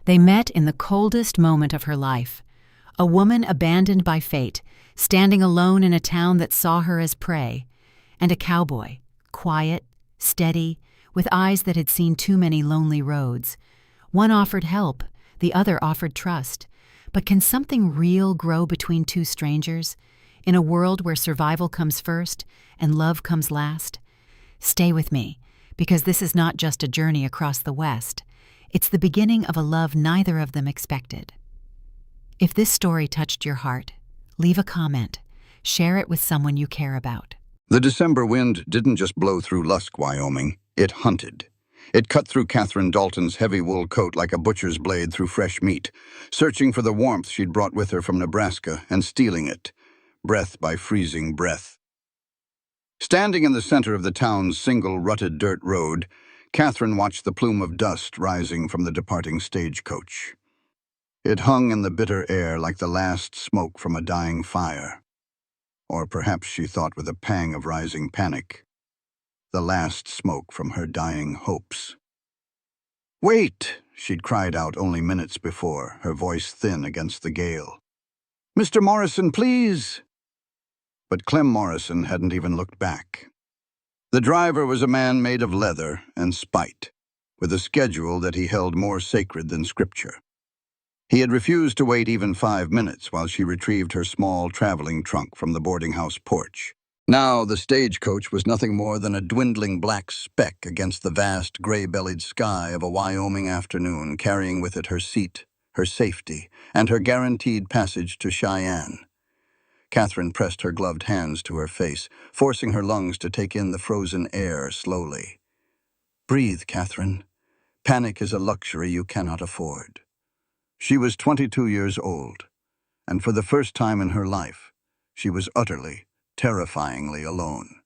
They met in the coldest moment of her life. A woman abandoned by fate, standing alone in a town that saw her as prey, and a cowboy, quiet, steady, with eyes that had seen too many lonely roads. One offered help, the other offered trust. But can something real grow between two strangers, in a world where survival comes first and love comes last? Stay with me, because this is not just a journey across the West. It's the beginning of a love neither of them expected. If this story touched your heart, leave a comment. Share it with someone you care about. The December wind didn't just blow through Lusk, Wyoming. It hunted. It cut through Catherine Dalton's heavy wool coat like a butcher's blade through fresh meat, searching for the warmth she'd brought with her from Nebraska and stealing it, breath by freezing breath. Standing in the center of the town's single rutted dirt road, Catherine watched the plume of dust rising from the departing stagecoach. It hung in the bitter air like the last smoke from a dying fire. Or perhaps she thought with a pang of rising panic, the last smoke from her dying hopes. "Wait!" she'd cried out only minutes before, her voice thin against the gale. "Mr. Morrison, please!" But Clem Morrison hadn't even looked back. The driver was a man made of leather and spite, with a schedule that he held more sacred than scripture. He had refused to wait even 5 minutes while she retrieved her small traveling trunk from the boarding house porch. Now the stagecoach was nothing more than a dwindling black speck against the vast gray-bellied sky of a Wyoming afternoon, carrying with it her seat, her safety, and her guaranteed passage to Cheyenne. Catherine pressed her gloved hands to her face, forcing her lungs to take in the frozen air slowly. "Breathe, Catherine. Panic is a luxury you cannot afford." She was 22 years old, and for the first time in her life, she was utterly, terrifyingly alone.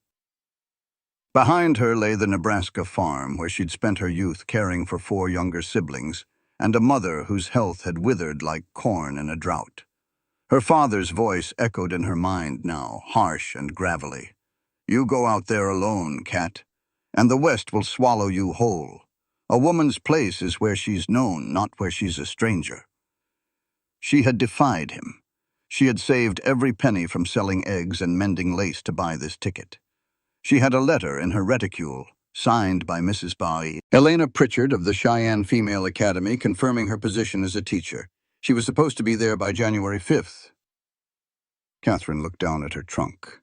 Behind her lay the Nebraska farm where she'd spent her youth caring for 4 younger siblings and a mother whose health had withered like corn in a drought. Her father's voice echoed in her mind now, harsh and gravelly. "You go out there alone, Cat, and the West will swallow you whole. A woman's place is where she's known, not where she's a stranger." She had defied him. She had saved every penny from selling eggs and mending lace to buy this ticket. She had a letter in her reticule, signed by Mrs. Bowie, Elena Pritchard of the Cheyenne Female Academy, confirming her position as a teacher. She was supposed to be there by January 5th. Catherine looked down at her trunk.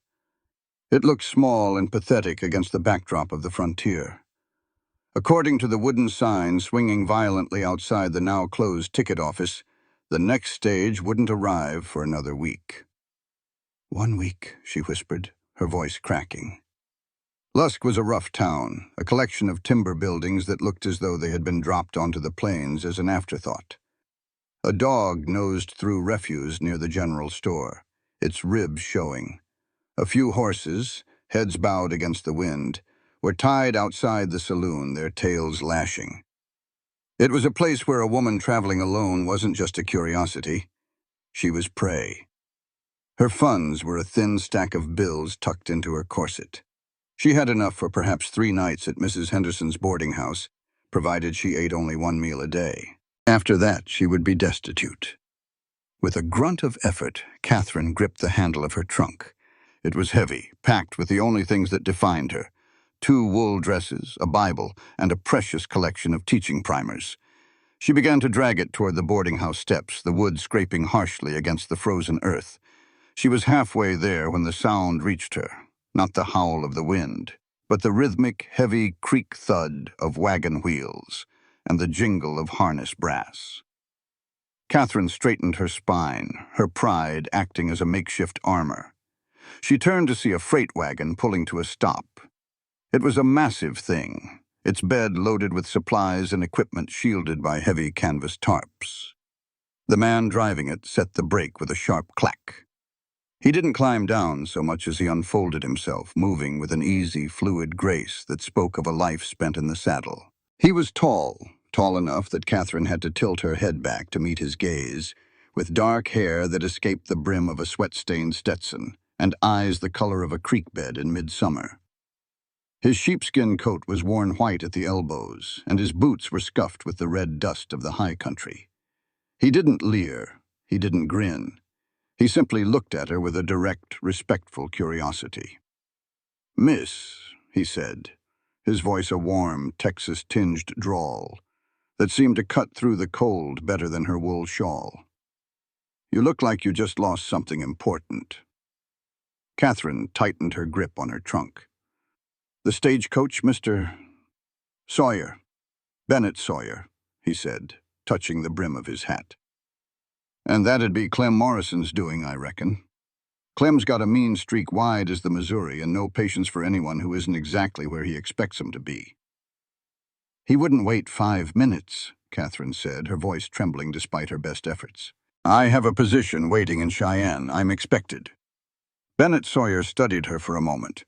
It looked small and pathetic against the backdrop of the frontier. According to the wooden sign swinging violently outside the now-closed ticket office, the next stage wouldn't arrive for another week. "1 week," she whispered, her voice cracking. Lusk was a rough town, a collection of timber buildings that looked as though they had been dropped onto the plains as an afterthought. A dog nosed through refuse near the general store, its ribs showing. A few horses, heads bowed against the wind, were tied outside the saloon, their tails lashing. It was a place where a woman traveling alone wasn't just a curiosity. She was prey. Her funds were a thin stack of bills tucked into her corset. She had enough for perhaps 3 nights at Mrs. Henderson's boarding house, provided she ate only 1 meal a day. After that, she would be destitute. With a grunt of effort, Catherine gripped the handle of her trunk. It was heavy, packed with the only things that defined her: 2 wool dresses, a Bible, and a precious collection of teaching primers. She began to drag it toward the boarding house steps, the wood scraping harshly against the frozen earth. She was halfway there when the sound reached her, not the howl of the wind, but the rhythmic, heavy creak thud of wagon wheels and the jingle of harness brass. Catherine straightened her spine, her pride acting as a makeshift armor. She turned to see a freight wagon pulling to a stop. It was a massive thing, its bed loaded with supplies and equipment shielded by heavy canvas tarps. The man driving it set the brake with a sharp clack. He didn't climb down so much as he unfolded himself, moving with an easy, fluid grace that spoke of a life spent in the saddle. He was tall enough that Catherine had to tilt her head back to meet his gaze, with dark hair that escaped the brim of a sweat-stained Stetson, and eyes the color of a creek bed in midsummer. His sheepskin coat was worn white at the elbows, and his boots were scuffed with the red dust of the high country. He didn't leer, he didn't grin. He simply looked at her with a direct, respectful curiosity. "Miss," he said, his voice a warm, Texas-tinged drawl that seemed to cut through the cold better than her wool shawl. "You look like you just lost something important." Catherine tightened her grip on her trunk. "The stagecoach, Mr. Sawyer. Bennett Sawyer," he said, touching the brim of his hat. "And that'd be Clem Morrison's doing, I reckon. Clem's got a mean streak wide as the Missouri and no patience for anyone who isn't exactly where he expects him to be." "He wouldn't wait 5 minutes," Catherine said, her voice trembling despite her best efforts. "I have a position waiting in Cheyenne. I'm expected." Bennett Sawyer studied her for a moment.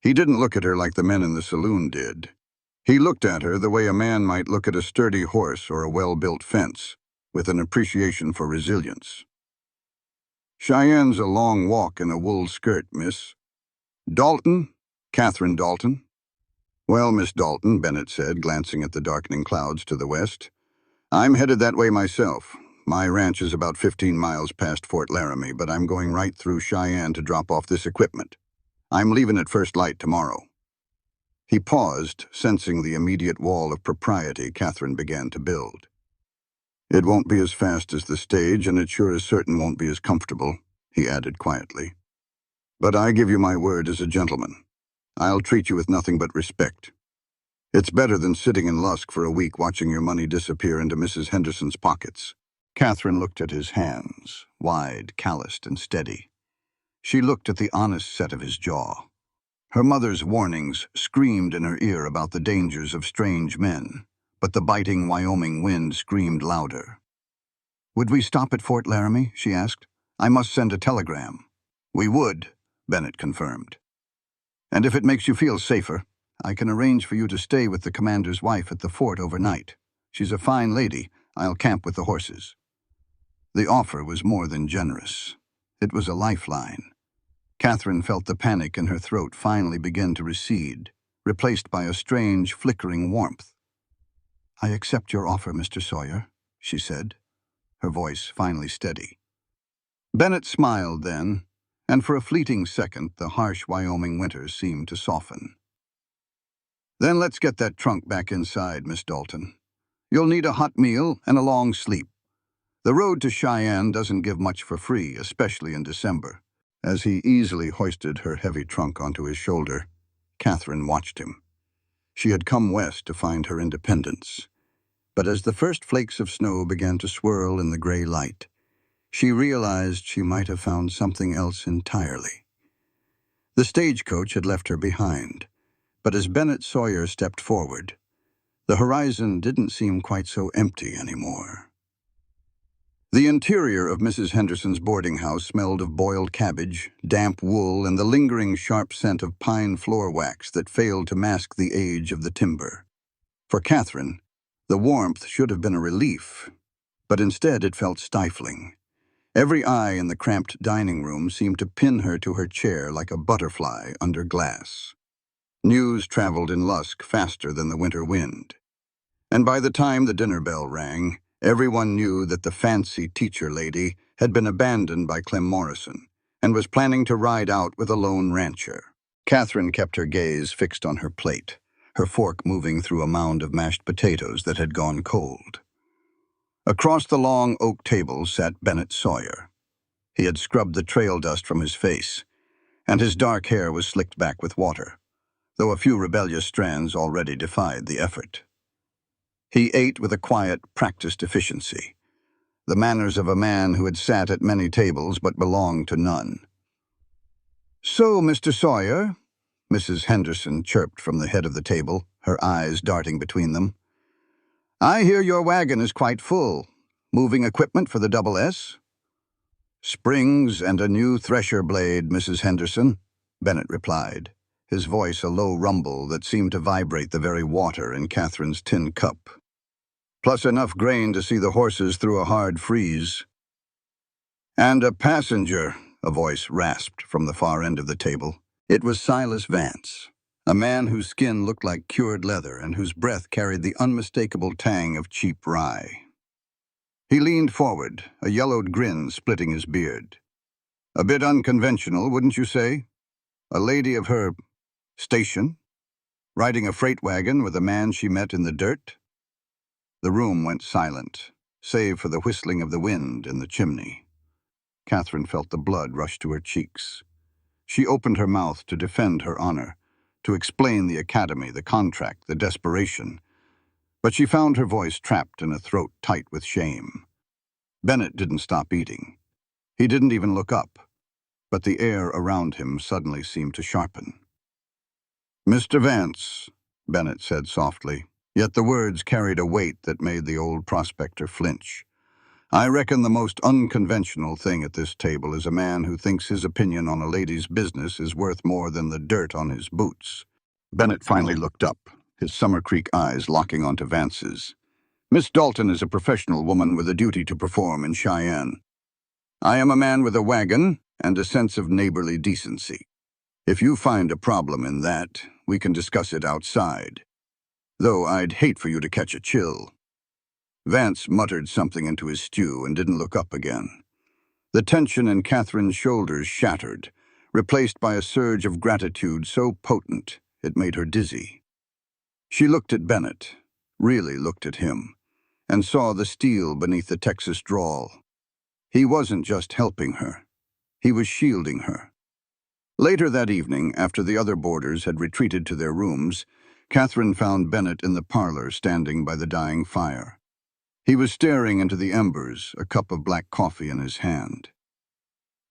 He didn't look at her like the men in the saloon did. He looked at her the way a man might look at a sturdy horse or a well-built fence, with an appreciation for resilience. "Cheyenne's a long walk in a wool skirt, miss." "Dalton? Catherine Dalton?" "Well, Miss Dalton," Bennett said, glancing at the darkening clouds to the west, "I'm headed that way myself. My ranch is about 15 miles past Fort Laramie, but I'm going right through Cheyenne to drop off this equipment. I'm leaving at first light tomorrow." He paused, sensing the immediate wall of propriety Catherine began to build. "It won't be as fast as the stage, and it sure as certain won't be as comfortable," he added quietly. "But I give you my word as a gentleman. I'll treat you with nothing but respect. It's better than sitting in Lusk for a week watching your money disappear into Mrs. Henderson's pockets." Catherine looked at his hands, wide, calloused, and steady. She looked at the honest set of his jaw. Her mother's warnings screamed in her ear about the dangers of strange men, but the biting Wyoming wind screamed louder. "Would we stop at Fort Laramie?" she asked. "I must send a telegram." "We would," Bennett confirmed. "And if it makes you feel safer, I can arrange for you to stay with the commander's wife at the fort overnight. She's a fine lady. I'll camp with the horses." The offer was more than generous. It was a lifeline. Catherine felt the panic in her throat finally begin to recede, replaced by a strange, flickering warmth. "I accept your offer, Mr. Sawyer," she said, her voice finally steady. Bennett smiled then, and for a fleeting second the harsh Wyoming winter seemed to soften. "Then let's get that trunk back inside, Miss Dalton. You'll need a hot meal and a long sleep. The road to Cheyenne doesn't give much for free, especially in December." As he easily hoisted her heavy trunk onto his shoulder, Catherine watched him. She had come west to find her independence. But as the first flakes of snow began to swirl in the gray light, she realized she might have found something else entirely. The stagecoach had left her behind, but as Bennett Sawyer stepped forward, the horizon didn't seem quite so empty anymore. The interior of Mrs. Henderson's boarding house smelled of boiled cabbage, damp wool, and the lingering sharp scent of pine floor wax that failed to mask the age of the timber. For Catherine, the warmth should have been a relief, but instead it felt stifling. Every eye in the cramped dining room seemed to pin her to her chair like a butterfly under glass. News traveled in Lusk faster than the winter wind. And by the time the dinner bell rang, everyone knew that the fancy teacher lady had been abandoned by Clem Morrison and was planning to ride out with a lone rancher. Catherine kept her gaze fixed on her plate, her fork moving through a mound of mashed potatoes that had gone cold. Across the long oak table sat Bennett Sawyer. He had scrubbed the trail dust from his face, and his dark hair was slicked back with water, though a few rebellious strands already defied the effort. He ate with a quiet, practiced efficiency, the manners of a man who had sat at many tables but belonged to none. "So, Mr. Sawyer," Mrs. Henderson chirped from the head of the table, her eyes darting between them, "I hear your wagon is quite full. Moving equipment for the Double S?" "Springs and a new thresher blade, Mrs. Henderson," Bennett replied, his voice a low rumble that seemed to vibrate the very water in Catherine's tin cup. "Plus enough grain to see the horses through a hard freeze." "And a passenger," a voice rasped from the far end of the table. It was Silas Vance, A man whose skin looked like cured leather and whose breath carried the unmistakable tang of cheap rye. He leaned forward, a yellowed grin splitting his beard. A bit unconventional, wouldn't you say? A lady of her station, riding a freight wagon with a man she met in the dirt? The room went silent, save for the whistling of the wind in the chimney. Catherine felt the blood rush to her cheeks. She opened her mouth to defend her honor, to explain the academy, the contract, the desperation. But she found her voice trapped in a throat tight with shame. Bennett didn't stop eating. He didn't even look up, but the air around him suddenly seemed to sharpen. "Mr. Vance," Bennett said softly, yet the words carried a weight that made the old prospector flinch. "I reckon the most unconventional thing at this table is a man who thinks his opinion on a lady's business is worth more than the dirt on his boots." Bennett finally looked up, his Summer Creek eyes locking onto Vance's. "Miss Dalton is a professional woman with a duty to perform in Cheyenne. I am a man with a wagon and a sense of neighborly decency. If you find a problem in that, we can discuss it outside. Though I'd hate for you to catch a chill." Vance muttered something into his stew and didn't look up again. The tension in Catherine's shoulders shattered, replaced by a surge of gratitude so potent it made her dizzy. She looked at Bennett, really looked at him, and saw the steel beneath the Texas drawl. He wasn't just helping her. He was shielding her. Later that evening, after the other boarders had retreated to their rooms, Catherine found Bennett in the parlor standing by the dying fire. He was staring into the embers, a cup of black coffee in his hand.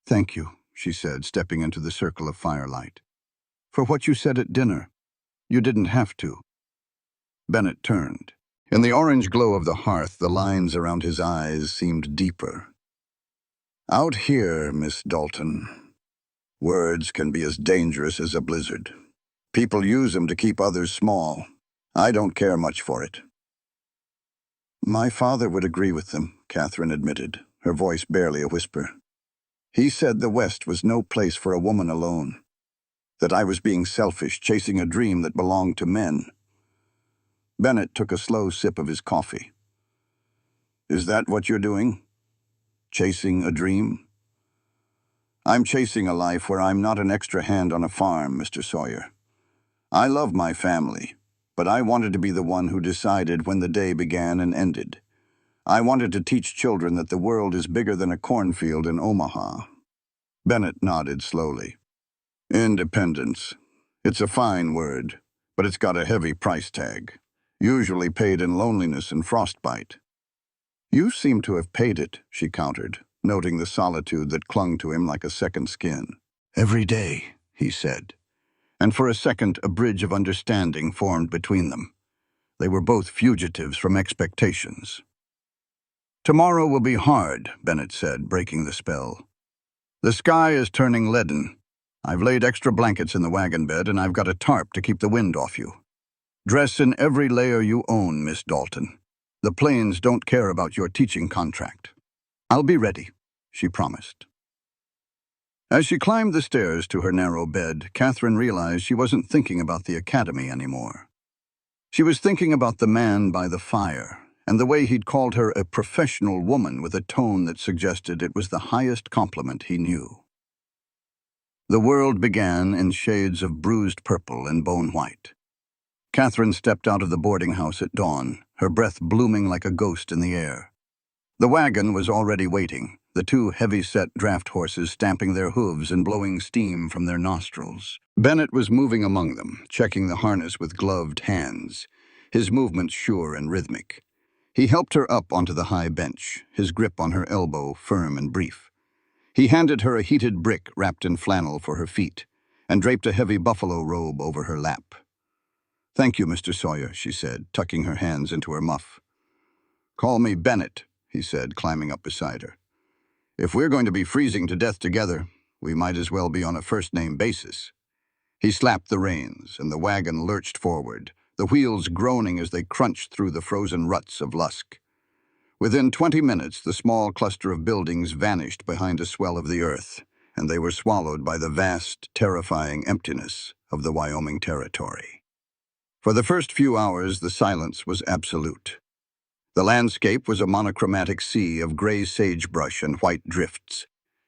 "Thank you," she said, stepping into the circle of firelight. "For what you said at dinner. You didn't have to." Bennett turned. In the orange glow of the hearth, the lines around his eyes seemed deeper. "Out here, Miss Dalton, words can be as dangerous as a blizzard. People use them to keep others small. I don't care much for it." "My father would agree with them," Catherine admitted, her voice barely a whisper. "He said the West was no place for a woman alone, that I was being selfish, chasing a dream that belonged to men." Bennett took a slow sip of his coffee. "Is that what you're doing? Chasing a dream?" "I'm chasing a life where I'm not an extra hand on a farm, Mr. Sawyer. I love my family, but I wanted to be the one who decided when the day began and ended. I wanted to teach children that the world is bigger than a cornfield in Omaha." Bennett nodded slowly. "Independence. It's a fine word, but it's got a heavy price tag, usually paid in loneliness and frostbite." "You seem to have paid it," she countered, noting the solitude that clung to him like a second skin. "Every day," he said, and for a second a bridge of understanding formed between them. They were both fugitives from expectations. "Tomorrow will be hard," Bennett said, breaking the spell. "The sky is turning leaden. I've laid extra blankets in the wagon bed, and I've got a tarp to keep the wind off you. Dress in every layer you own, Miss Dalton. The plains don't care about your teaching contract." "I'll be ready," she promised. As she climbed the stairs to her narrow bed, Catherine realized she wasn't thinking about the academy anymore. She was thinking about the man by the fire, and the way he'd called her a professional woman with a tone that suggested it was the highest compliment he knew. The world began in shades of bruised purple and bone white. Catherine stepped out of the boarding house at dawn, her breath blooming like a ghost in the air. The wagon was already waiting, the two heavy-set draft horses stamping their hooves and blowing steam from their nostrils. Bennett was moving among them, checking the harness with gloved hands, his movements sure and rhythmic. He helped her up onto the high bench, his grip on her elbow firm and brief. He handed her a heated brick wrapped in flannel for her feet, and draped a heavy buffalo robe over her lap. "Thank you, Mr. Sawyer," she said, tucking her hands into her muff. "Call me Bennett," he said, climbing up beside her. "If we're going to be freezing to death together, we might as well be on a first-name basis." He slapped the reins, and the wagon lurched forward, the wheels groaning as they crunched through the frozen ruts of Lusk. Within 20 minutes, the small cluster of buildings vanished behind a swell of the earth, and they were swallowed by the vast, terrifying emptiness of the Wyoming Territory. For the first few hours, the silence was absolute. The landscape was a monochromatic sea of gray sagebrush and white drifts.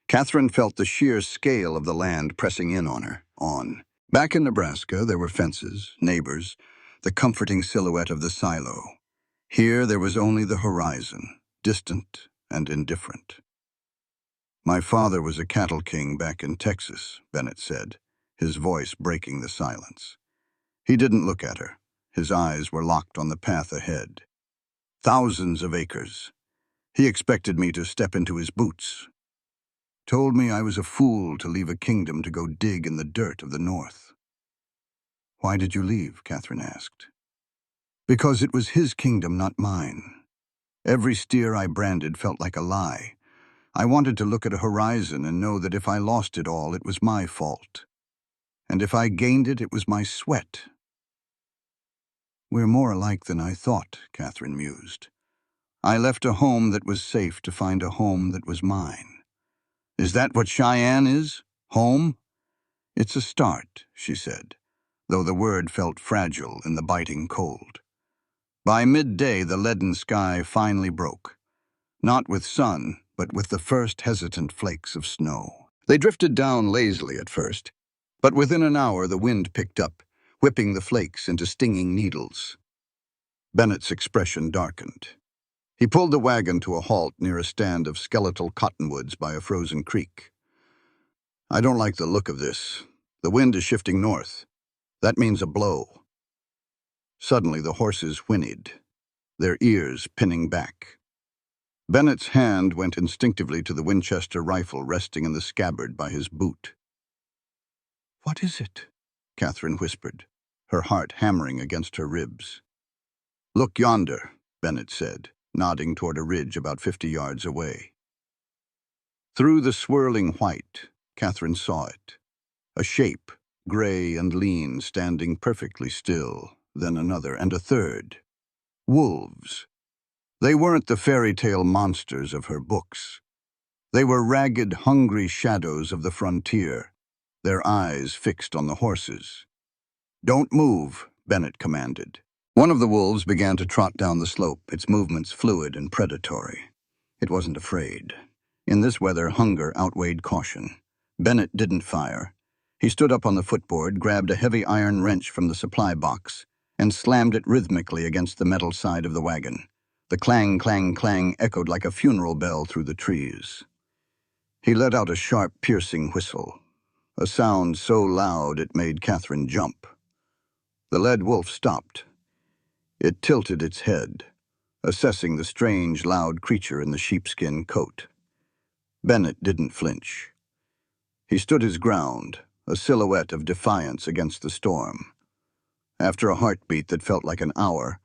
Catherine felt the sheer scale of the land pressing in on her. Back in Nebraska, there were fences, neighbors, the comforting silhouette of the silo. Here, there was only the horizon, distant and indifferent. "My father was a cattle king back in Texas," Bennett said, his voice breaking the silence. He didn't look at her. His eyes were locked on the path ahead. Thousands of acres. He expected me to step into his boots. Told me I was a fool to leave a kingdom to go dig in the dirt of the north. "Why did you leave?" Catherine asked. "Because it was his kingdom, not mine. Every steer I branded felt like a lie. I wanted to look at a horizon and know that if I lost it all, it was my fault. And if I gained it, it was my sweat." "We're more alike than I thought," Catherine mused. "I left a home that was safe to find a home that was mine." "Is that what Cheyenne is? Home?" "It's a start," she said, though the word felt fragile in the biting cold. By midday, the leaden sky finally broke. Not with sun, but with the first hesitant flakes of snow. They drifted down lazily at first, but within an hour the wind picked up, whipping the flakes into stinging needles. Bennett's expression darkened. He pulled the wagon to a halt near a stand of skeletal cottonwoods by a frozen creek. "I don't like the look of this. The wind is shifting north. That means a blow." Suddenly the horses whinnied, their ears pinning back. Bennett's hand went instinctively to the Winchester rifle resting in the scabbard by his boot. "What is it?" Catherine whispered, her heart hammering against her ribs. "Look yonder," Bennett said, nodding toward a ridge about 50 yards away. Through the swirling white, Catherine saw it. A shape, gray and lean, standing perfectly still, then another, and a third. Wolves. They weren't the fairy tale monsters of her books. They were ragged, hungry shadows of the frontier, their eyes fixed on the horses. "Don't move," Bennett commanded. One of the wolves began to trot down the slope, its movements fluid and predatory. It wasn't afraid. In this weather, hunger outweighed caution. Bennett didn't fire. He stood up on the footboard, grabbed a heavy iron wrench from the supply box, and slammed it rhythmically against the metal side of the wagon. The clang, clang, clang echoed like a funeral bell through the trees. He let out a sharp, piercing whistle, a sound so loud it made Catherine jump. The lead wolf stopped. It tilted its head, assessing the strange, loud creature in the sheepskin coat. Bennett didn't flinch. He stood his ground, a silhouette of defiance against the storm. After a heartbeat that felt like an hour,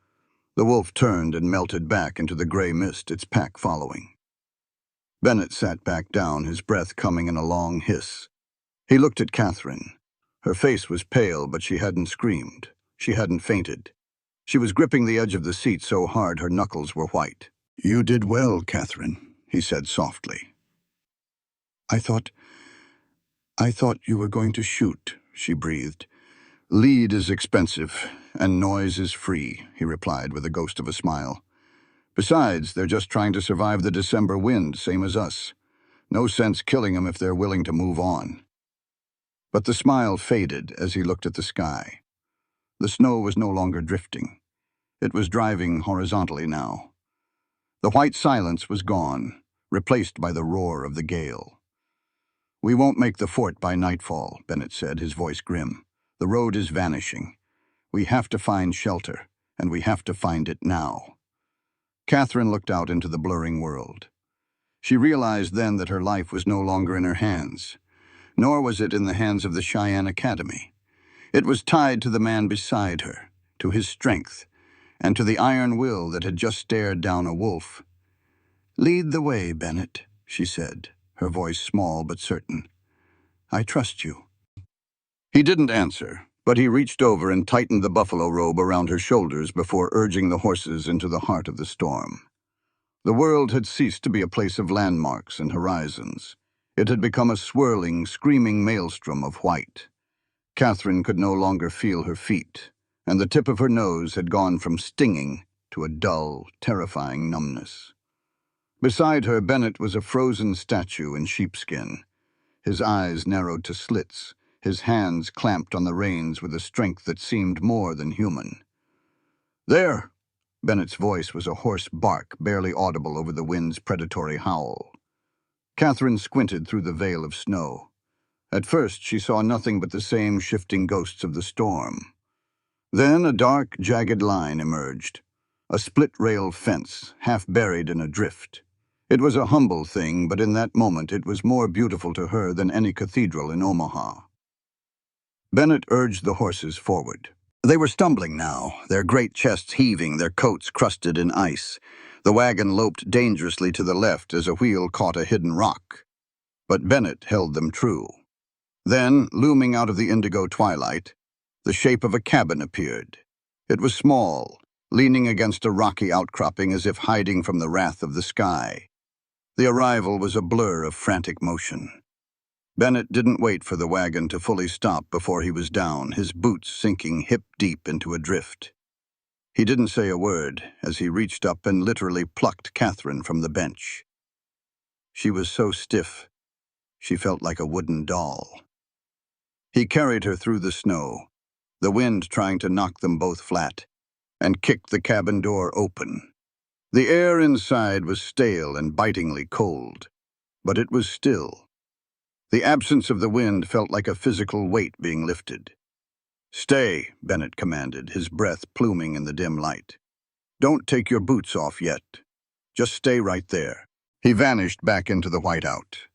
the wolf turned and melted back into the gray mist, its pack following. Bennett sat back down, his breath coming in a long hiss. He looked at Catherine. Her face was pale, but she hadn't screamed. She hadn't fainted. She was gripping the edge of the seat so hard her knuckles were white. "You did well, Catherine," he said softly. I thought you were going to shoot," she breathed. "Lead is expensive, and noise is free," he replied with a ghost of a smile. "Besides, they're just trying to survive the December wind, same as us. No sense killing them if they're willing to move on." But the smile faded as he looked at the sky. The snow was no longer drifting. It was driving horizontally now. The white silence was gone, replaced by the roar of the gale. "We won't make the fort by nightfall," Bennett said, his voice grim. "The road is vanishing. We have to find shelter, and we have to find it now." Catherine looked out into the blurring world. She realized then that her life was no longer in her hands, nor was it in the hands of the Cheyenne Academy. It was tied to the man beside her, to his strength, and to the iron will that had just stared down a wolf. "Lead the way, Bennett," she said, her voice small but certain. "I trust you." He didn't answer, but he reached over and tightened the buffalo robe around her shoulders before urging the horses into the heart of the storm. The world had ceased to be a place of landmarks and horizons. It had become a swirling, screaming maelstrom of white. Catherine could no longer feel her feet, and the tip of her nose had gone from stinging to a dull, terrifying numbness. Beside her, Bennett was a frozen statue in sheepskin. His eyes narrowed to slits, his hands clamped on the reins with a strength that seemed more than human. "There!" Bennett's voice was a hoarse bark, barely audible over the wind's predatory howl. Catherine squinted through the veil of snow. At first, she saw nothing but the same shifting ghosts of the storm. Then a dark, jagged line emerged, a split-rail fence, half buried in a drift. It was a humble thing, but in that moment it was more beautiful to her than any cathedral in Omaha. Bennett urged the horses forward. They were stumbling now, their great chests heaving, their coats crusted in ice. The wagon loped dangerously to the left as a wheel caught a hidden rock. But Bennett held them true. Then, looming out of the indigo twilight, the shape of a cabin appeared. It was small, leaning against a rocky outcropping as if hiding from the wrath of the sky. The arrival was a blur of frantic motion. Bennett didn't wait for the wagon to fully stop before he was down, his boots sinking hip-deep into a drift. He didn't say a word as he reached up and literally plucked Catherine from the bench. She was so stiff, she felt like a wooden doll. He carried her through the snow, the wind trying to knock them both flat, and kicked the cabin door open. The air inside was stale and bitingly cold, but it was still. The absence of the wind felt like a physical weight being lifted. "Stay," Bennett commanded, his breath pluming in the dim light. "Don't take your boots off yet. Just stay right there." He vanished back into the whiteout.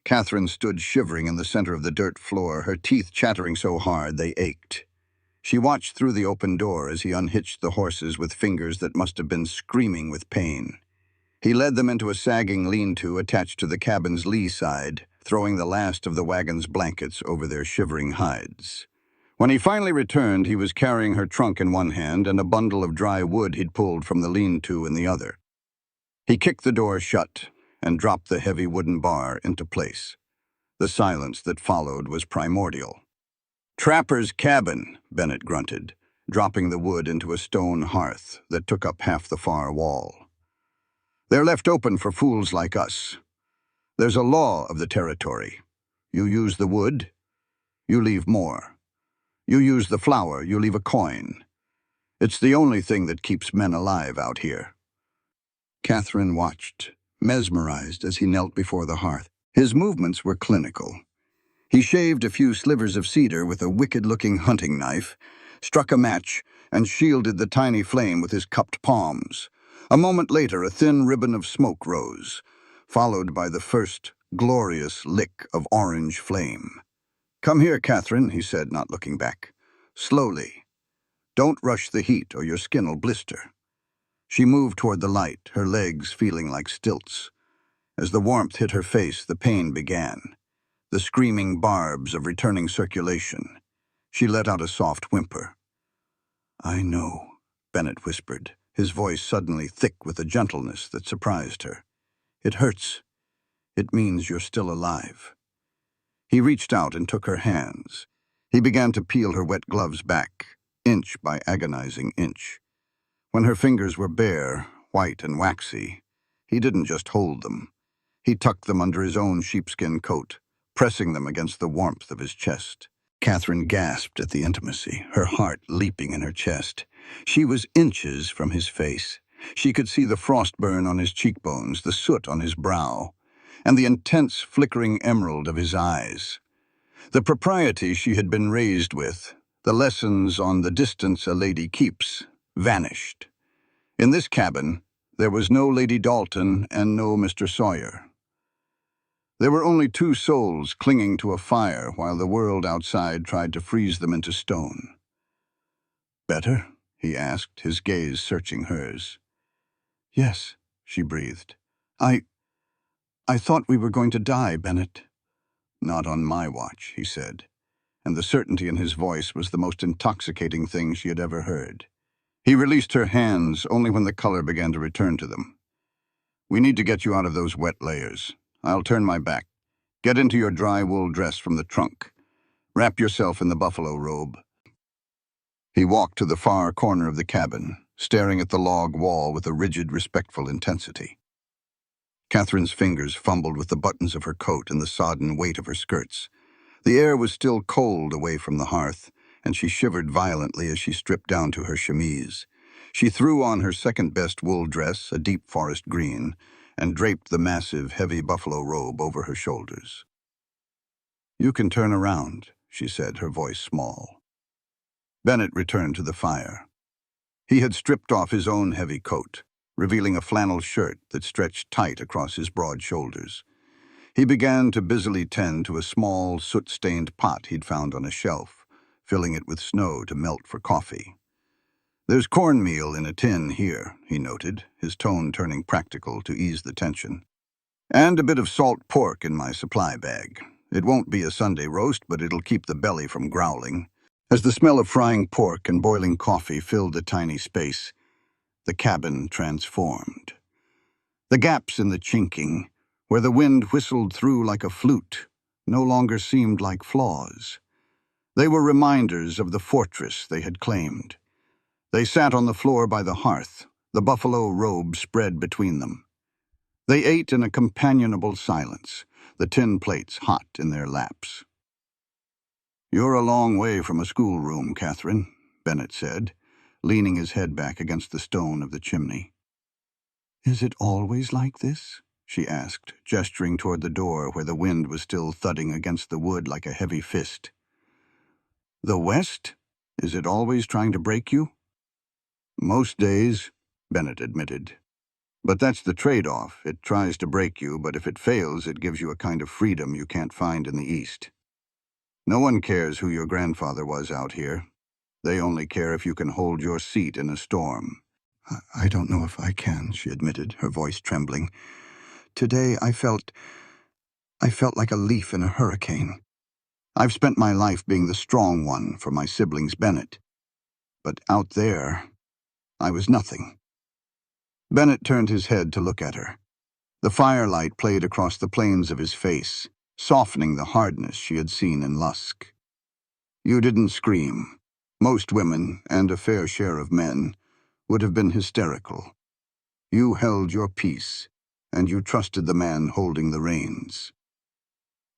Catherine stood shivering in the center of the dirt floor, her teeth chattering so hard they ached. She watched through the open door as he unhitched the horses with fingers that must have been screaming with pain. He led them into a sagging lean-to attached to the cabin's lee side, throwing the last of the wagon's blankets over their shivering hides. When he finally returned, he was carrying her trunk in one hand and a bundle of dry wood he'd pulled from the lean-to in the other. He kicked the door shut and dropped the heavy wooden bar into place. The silence that followed was primordial. "Trapper's cabin," Bennett grunted, dropping the wood into a stone hearth that took up half the far wall. "They're left open for fools like us. There's a law of the territory. You use the wood, you leave more. You use the flour, you leave a coin. It's the only thing that keeps men alive out here." Catherine watched, mesmerized as he knelt before the hearth. His movements were clinical. He shaved a few slivers of cedar with a wicked-looking hunting knife, struck a match, and shielded the tiny flame with his cupped palms. A moment later, a thin ribbon of smoke rose, followed by the first glorious lick of orange flame. "Come here, Catherine," he said, not looking back. "Slowly. Don't rush the heat or your skin'll blister." She moved toward the light, her legs feeling like stilts. As the warmth hit her face, the pain began, the screaming barbs of returning circulation. She let out a soft whimper. "I know," Bennett whispered, his voice suddenly thick with a gentleness that surprised her. "It hurts. It means you're still alive." He reached out and took her hands. He began to peel her wet gloves back, inch by agonizing inch. When her fingers were bare, white and waxy, he didn't just hold them. He tucked them under his own sheepskin coat, pressing them against the warmth of his chest. Catherine gasped at the intimacy, her heart leaping in her chest. She was inches from his face. She could see the frostburn on his cheekbones, the soot on his brow, and the intense flickering emerald of his eyes. The propriety she had been raised with, the lessons on the distance a lady keeps, vanished. In this cabin, there was no Lady Dalton and no Mr. Sawyer. There were only two souls clinging to a fire while the world outside tried to freeze them into stone. "Better?" he asked, his gaze searching hers. "Yes," she breathed. I thought we were going to die, Bennett." "Not on my watch," he said, and the certainty in his voice was the most intoxicating thing she had ever heard. He released her hands only when the color began to return to them. "We need to get you out of those wet layers. I'll turn my back. Get into your dry wool dress from the trunk. Wrap yourself in the buffalo robe." He walked to the far corner of the cabin, staring at the log wall with a rigid, respectful intensity. Catherine's fingers fumbled with the buttons of her coat and the sodden weight of her skirts. The air was still cold away from the hearth, and she shivered violently as she stripped down to her chemise. She threw on her second-best wool dress, a deep forest green, and draped the massive, heavy buffalo robe over her shoulders. "You can turn around," she said, her voice small. Bennett returned to the fire. He had stripped off his own heavy coat, revealing a flannel shirt that stretched tight across his broad shoulders. He began to busily tend to a small, soot-stained pot he'd found on a shelf, filling it with snow to melt for coffee. "There's cornmeal in a tin here," he noted, his tone turning practical to ease the tension. "And a bit of salt pork in my supply bag. It won't be a Sunday roast, but it'll keep the belly from growling." As the smell of frying pork and boiling coffee filled the tiny space, the cabin transformed. The gaps in the chinking, where the wind whistled through like a flute, no longer seemed like flaws. They were reminders of the fortress they had claimed. They sat on the floor by the hearth, the buffalo robe spread between them. They ate in a companionable silence, the tin plates hot in their laps. "You're a long way from a schoolroom, Catherine," Bennett said, leaning his head back against the stone of the chimney. "Is it always like this?" she asked, gesturing toward the door where the wind was still thudding against the wood like a heavy fist. "The West? Is it always trying to break you?" "Most days," Bennett admitted. "But that's the trade-off. It tries to break you, but if it fails, it gives you a kind of freedom you can't find in the East. No one cares who your grandfather was out here. They only care if you can hold your seat in a storm." I don't know if I can," she admitted, her voice trembling. "Today I felt like a leaf in a hurricane. I've spent my life being the strong one for my siblings Bennett. But out there, I was nothing." Bennett turned his head to look at her. The firelight played across the planes of his face, softening the hardness she had seen in Lusk. "You didn't scream. Most women, and a fair share of men, would have been hysterical. You held your peace, and you trusted the man holding the reins.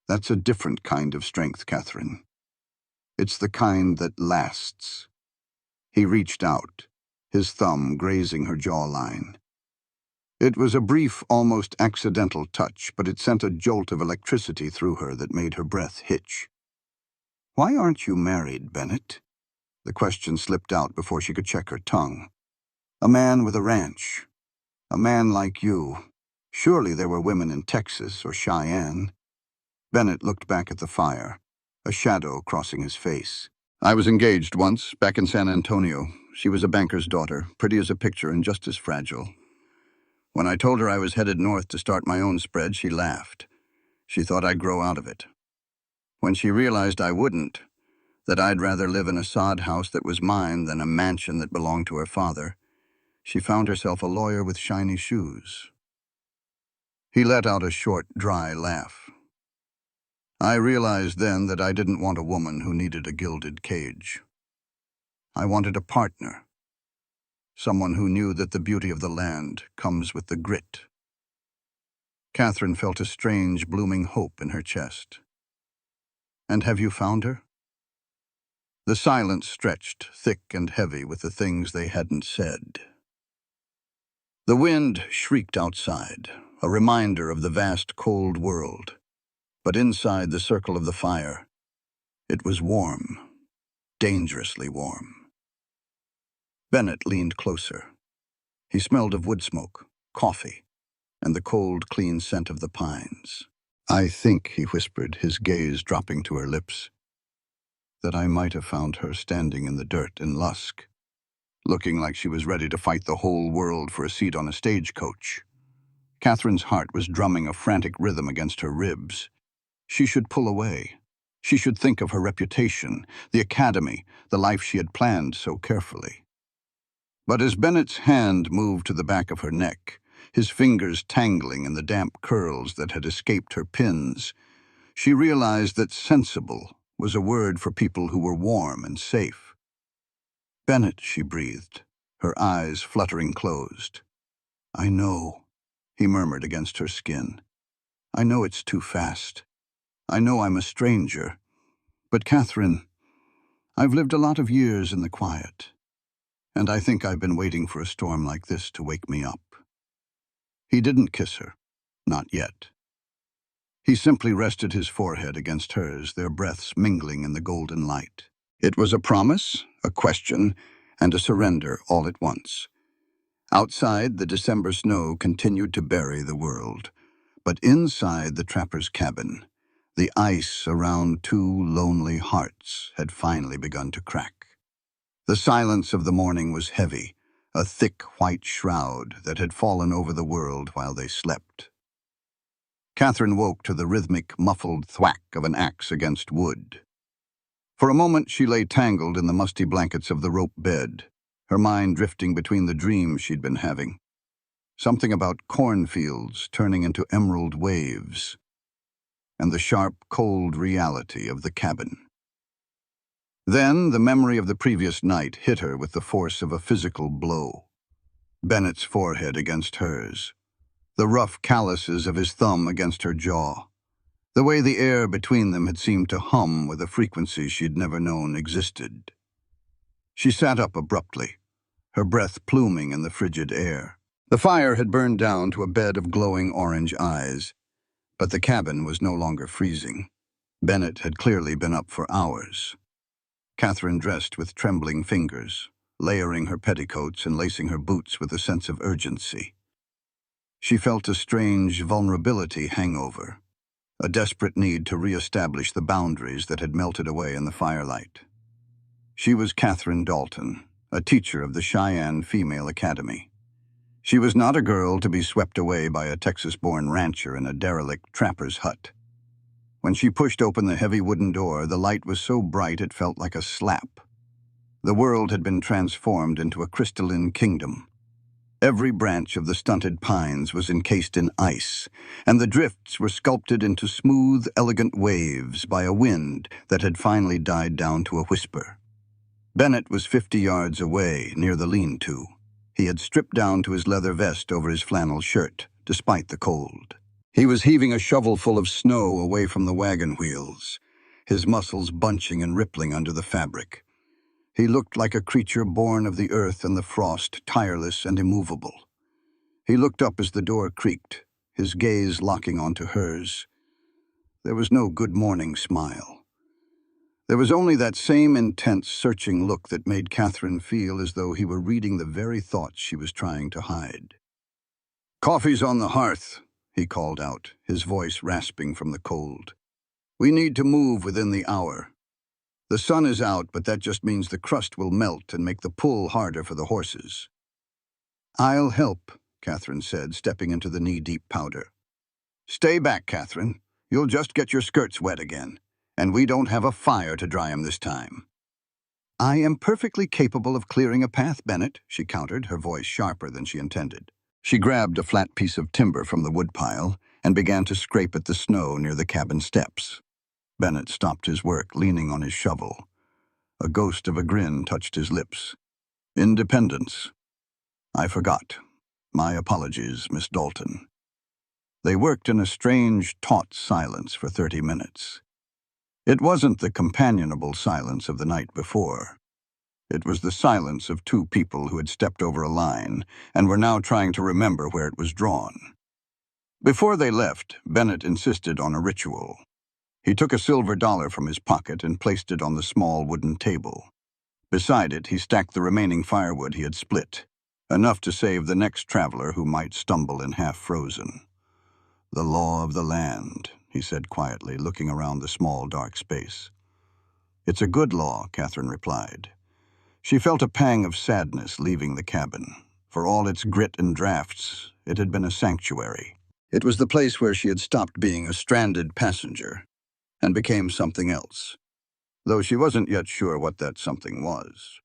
That's a different kind of strength, Catherine. It's the kind that lasts." He reached out, his thumb grazing her jawline. It was a brief, almost accidental touch, but it sent a jolt of electricity through her that made her breath hitch. "Why aren't you married, Bennett?" The question slipped out before she could check her tongue. "A man with a ranch. A man like you. Surely there were women in Texas or Cheyenne." Bennett looked back at the fire, a shadow crossing his face. "I was engaged once, back in San Antonio. She was a banker's daughter, pretty as a picture and just as fragile. When I told her I was headed north to start my own spread, she laughed. She thought I'd grow out of it. When she realized I wouldn't, that I'd rather live in a sod house that was mine than a mansion that belonged to her father, she found herself a lawyer with shiny shoes." He let out a short, dry laugh. "I realized then that I didn't want a woman who needed a gilded cage. I wanted a partner. Someone who knew that the beauty of the land comes with the grit." Catherine felt a strange, blooming hope in her chest. "And have you found her?" The silence stretched, thick and heavy with the things they hadn't said. The wind shrieked outside, a reminder of the vast, cold world. But inside the circle of the fire, it was warm, dangerously warm. Bennett leaned closer. He smelled of wood smoke, coffee, and the cold, clean scent of the pines. "I think," he whispered, his gaze dropping to her lips, "that I might have found her standing in the dirt in Lusk, looking like she was ready to fight the whole world for a seat on a stagecoach." Catherine's heart was drumming a frantic rhythm against her ribs. She should pull away. She should think of her reputation, the academy, the life she had planned so carefully. But as Bennett's hand moved to the back of her neck, his fingers tangling in the damp curls that had escaped her pins, she realized that sensible was a word for people who were warm and safe. "Bennett," she breathed, her eyes fluttering closed. "I know," he murmured against her skin. "I know it's too fast. I know I'm a stranger. But, Catherine, I've lived a lot of years in the quiet, and I think I've been waiting for a storm like this to wake me up." He didn't kiss her. Not yet. He simply rested his forehead against hers, their breaths mingling in the golden light. It was a promise, a question, and a surrender all at once. Outside, the December snow continued to bury the world, but inside the trapper's cabin, the ice around two lonely hearts had finally begun to crack. The silence of the morning was heavy, a thick white shroud that had fallen over the world while they slept. Catherine woke to the rhythmic, muffled thwack of an axe against wood. For a moment she lay tangled in the musty blankets of the rope bed, her mind drifting between the dreams she'd been having. Something about cornfields turning into emerald waves, and the sharp, cold reality of the cabin. Then the memory of the previous night hit her with the force of a physical blow. Bennett's forehead against hers, the rough calluses of his thumb against her jaw, the way the air between them had seemed to hum with a frequency she'd never known existed. She sat up abruptly, her breath pluming in the frigid air. The fire had burned down to a bed of glowing orange eyes, but the cabin was no longer freezing. Bennett had clearly been up for hours. Catherine dressed with trembling fingers, layering her petticoats and lacing her boots with a sense of urgency. She felt a strange vulnerability hangover, a desperate need to re-establish the boundaries that had melted away in the firelight. She was Catherine Dalton, a teacher of the Cheyenne Female Academy. She was not a girl to be swept away by a Texas-born rancher in a derelict trapper's hut. When she pushed open the heavy wooden door, the light was so bright it felt like a slap. The world had been transformed into a crystalline kingdom. Every branch of the stunted pines was encased in ice, and the drifts were sculpted into smooth, elegant waves by a wind that had finally died down to a whisper. Bennett was 50 yards away, near the lean-to. He had stripped down to his leather vest over his flannel shirt, despite the cold. He was heaving a shovelful of snow away from the wagon wheels, his muscles bunching and rippling under the fabric. He looked like a creature born of the earth and the frost, tireless and immovable. He looked up as the door creaked, his gaze locking onto hers. There was no good morning smile. There was only that same intense, searching look that made Catherine feel as though he were reading the very thoughts she was trying to hide. "Coffee's on the hearth," he called out, his voice rasping from the cold. "We need to move within the hour. The sun is out, but that just means the crust will melt and make the pull harder for the horses." "I'll help," Catherine said, stepping into the knee-deep powder. "Stay back, Catherine. You'll just get your skirts wet again, and we don't have a fire to dry 'em this time." "I am perfectly capable of clearing a path, Bennett," she countered, her voice sharper than she intended. She grabbed a flat piece of timber from the woodpile and began to scrape at the snow near the cabin steps. Bennett stopped his work, leaning on his shovel. A ghost of a grin touched his lips. "Independence. I forgot. My apologies, Miss Dalton." They worked in a strange, taut silence for 30 minutes. It wasn't the companionable silence of the night before. It was the silence of two people who had stepped over a line and were now trying to remember where it was drawn. Before they left, Bennett insisted on a ritual. He took a silver dollar from his pocket and placed it on the small wooden table. Beside it, he stacked the remaining firewood he had split, enough to save the next traveler who might stumble in half-frozen. "The law of the land," he said quietly, looking around the small, dark space. "It's a good law," Catherine replied. She felt a pang of sadness leaving the cabin. For all its grit and drafts, it had been a sanctuary. It was the place where she had stopped being a stranded passenger and became something else, though she wasn't yet sure what that something was.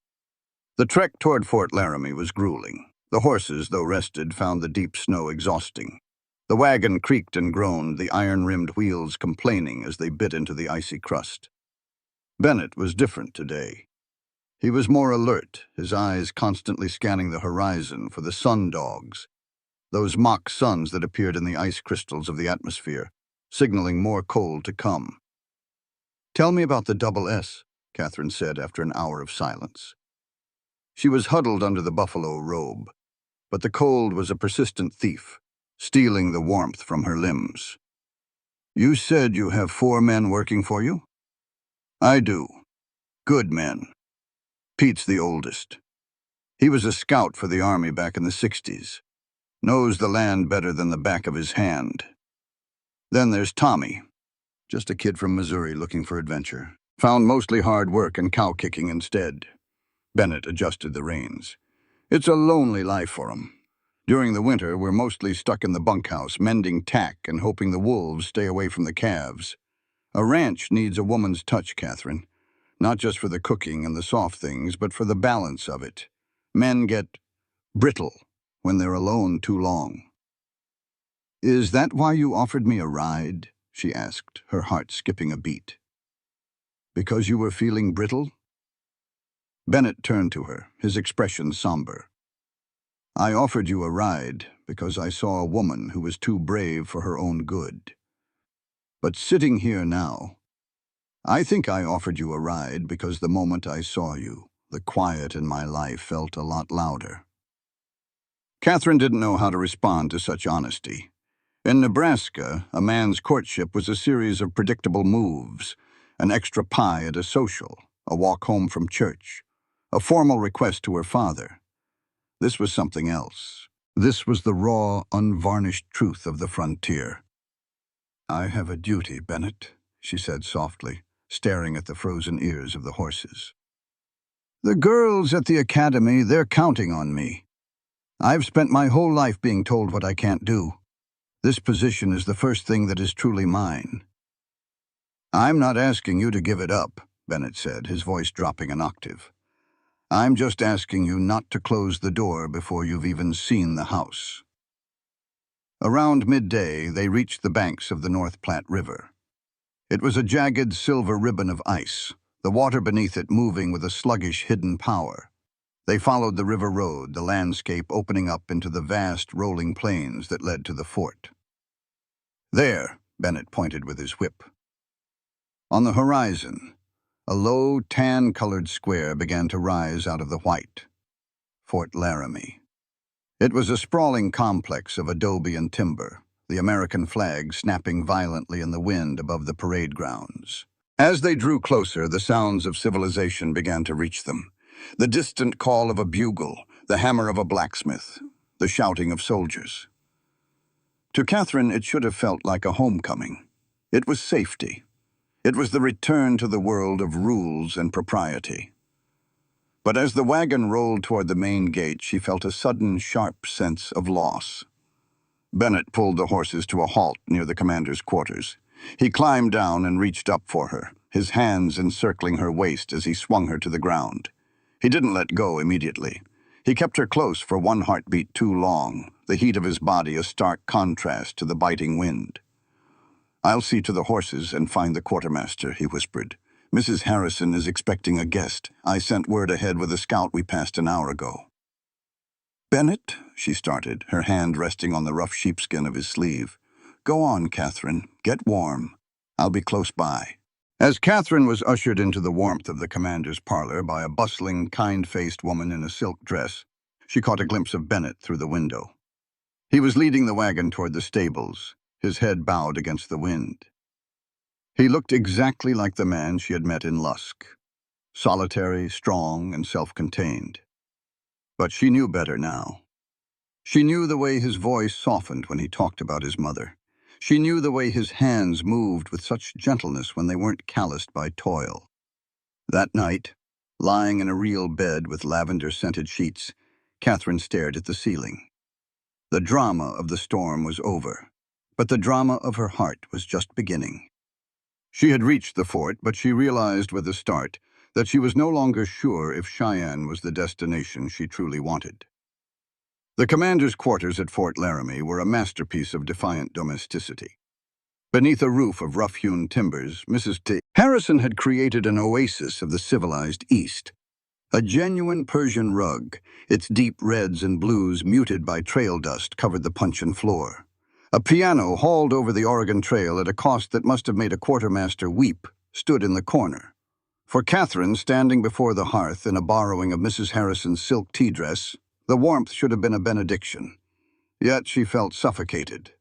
The trek toward Fort Laramie was grueling. The horses, though rested, found the deep snow exhausting. The wagon creaked and groaned, the iron-rimmed wheels complaining as they bit into the icy crust. Bennett was different today. He was more alert, his eyes constantly scanning the horizon for the sun dogs, those mock suns that appeared in the ice crystals of the atmosphere, signaling more cold to come. "Tell me about the double S," Catherine said after an hour of silence. She was huddled under the buffalo robe, but the cold was a persistent thief, stealing the warmth from her limbs. "You said you have 4 men working for you?" "I do. Good men. Pete's the oldest. He was a scout for the Army back in the 60s. Knows the land better than the back of his hand. Then there's Tommy, just a kid from Missouri looking for adventure. Found mostly hard work and cow-kicking instead." Bennett adjusted the reins. "It's a lonely life for him. During the winter, we're mostly stuck in the bunkhouse, mending tack and hoping the wolves stay away from the calves. A ranch needs a woman's touch, Catherine. Not just for the cooking and the soft things, but for the balance of it. Men get brittle when they're alone too long." "Is that why you offered me a ride?" she asked, her heart skipping a beat. "Because you were feeling brittle?" Bennett turned to her, his expression somber. "I offered you a ride because I saw a woman who was too brave for her own good. But sitting here now, I think I offered you a ride because the moment I saw you, the quiet in my life felt a lot louder." Catherine didn't know how to respond to such honesty. In Nebraska, a man's courtship was a series of predictable moves: an extra pie at a social, a walk home from church, a formal request to her father. This was something else. This was the raw, unvarnished truth of the frontier. "I have a duty, Bennett," she said softly, staring at the frozen ears of the horses. "The girls at the academy, they're counting on me. I've spent my whole life being told what I can't do. This position is the first thing that is truly mine." "I'm not asking you to give it up," Bennett said, his voice dropping an octave. "I'm just asking you not to close the door before you've even seen the house." Around midday, they reached the banks of the North Platte River. It was a jagged silver ribbon of ice, the water beneath it moving with a sluggish hidden power. They followed the river road, the landscape opening up into the vast rolling plains that led to the fort. "There," Bennett pointed with his whip. On the horizon, a low, tan-colored square began to rise out of the white. Fort Laramie. It was a sprawling complex of adobe and timber, the American flag snapping violently in the wind above the parade grounds. As they drew closer, the sounds of civilization began to reach them. The distant call of a bugle, the hammer of a blacksmith, the shouting of soldiers. To Catherine, it should have felt like a homecoming. It was safety. It was the return to the world of rules and propriety. But as the wagon rolled toward the main gate, she felt a sudden, sharp sense of loss. Bennett pulled the horses to a halt near the commander's quarters. He climbed down and reached up for her, his hands encircling her waist as he swung her to the ground. He didn't let go immediately. He kept her close for one heartbeat too long, the heat of his body a stark contrast to the biting wind. "I'll see to the horses and find the quartermaster," he whispered. "Mrs. Harrison is expecting a guest. I sent word ahead with a scout we passed an hour ago." "Bennett," she started, her hand resting on the rough sheepskin of his sleeve. "Go on, Catherine. Get warm. I'll be close by." As Catherine was ushered into the warmth of the commander's parlor by a bustling, kind-faced woman in a silk dress, she caught a glimpse of Bennett through the window. He was leading the wagon toward the stables, his head bowed against the wind. He looked exactly like the man she had met in Lusk, solitary, strong, and self-contained. But she knew better now. She knew the way his voice softened when he talked about his mother. She knew the way his hands moved with such gentleness when they weren't calloused by toil. That night, lying in a real bed with lavender-scented sheets, Catherine stared at the ceiling. The drama of the storm was over, but the drama of her heart was just beginning. She had reached the fort, but she realized with a start that she was no longer sure if Cheyenne was the destination she truly wanted. The commander's quarters at Fort Laramie were a masterpiece of defiant domesticity. Beneath a roof of rough-hewn timbers, Mrs. T. Harrison had created an oasis of the civilized East. A genuine Persian rug, its deep reds and blues muted by trail dust, covered the puncheon floor. A piano hauled over the Oregon Trail at a cost that must have made a quartermaster weep stood in the corner. For Catherine, standing before the hearth in a borrowing of Mrs. Harrison's silk tea dress, the warmth should have been a benediction. Yet she felt suffocated.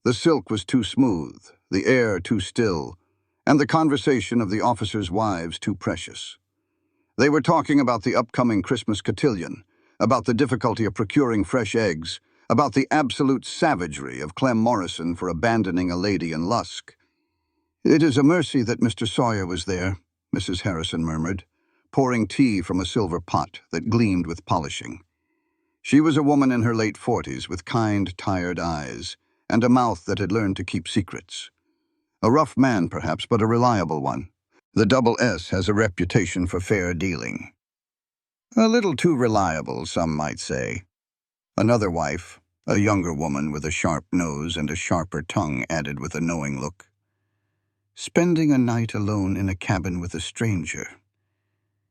The silk was too smooth, the air too still, and the conversation of the officers' wives too precious. They were talking about the upcoming Christmas cotillion, about the difficulty of procuring fresh eggs, about the absolute savagery of Clem Morrison for abandoning a lady in Lusk. "It is a mercy that Mr. Sawyer was there," Mrs. Harrison murmured, pouring tea from a silver pot that gleamed with polishing. She was a woman in her late 40s with kind, tired eyes, and a mouth that had learned to keep secrets. A rough man, perhaps, but a reliable one. The double S has a reputation for fair dealing. A little too reliable, some might say. Another wife, a younger woman with a sharp nose and a sharper tongue, added with a knowing look. "Spending a night alone in a cabin with a stranger.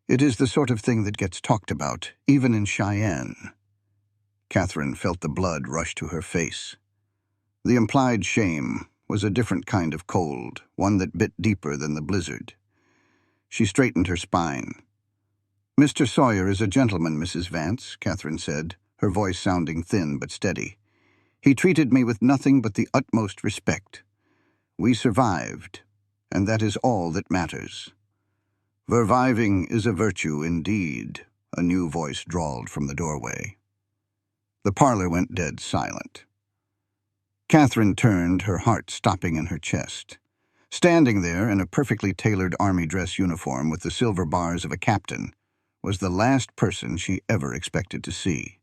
It is the sort of thing that gets talked about, even in Cheyenne." Catherine felt the blood rush to her face. The implied shame was a different kind of cold, one that bit deeper than the blizzard. She straightened her spine. "Mr. Sawyer is a gentleman, Mrs. Vance," Catherine said, her voice sounding thin but steady. "He treated me with nothing but the utmost respect. We survived, and that is all that matters." "Surviving is a virtue indeed," a new voice drawled from the doorway. The parlor went dead silent. Catherine turned, her heart stopping in her chest. Standing there in a perfectly tailored army dress uniform with the silver bars of a captain was the last person she ever expected to see.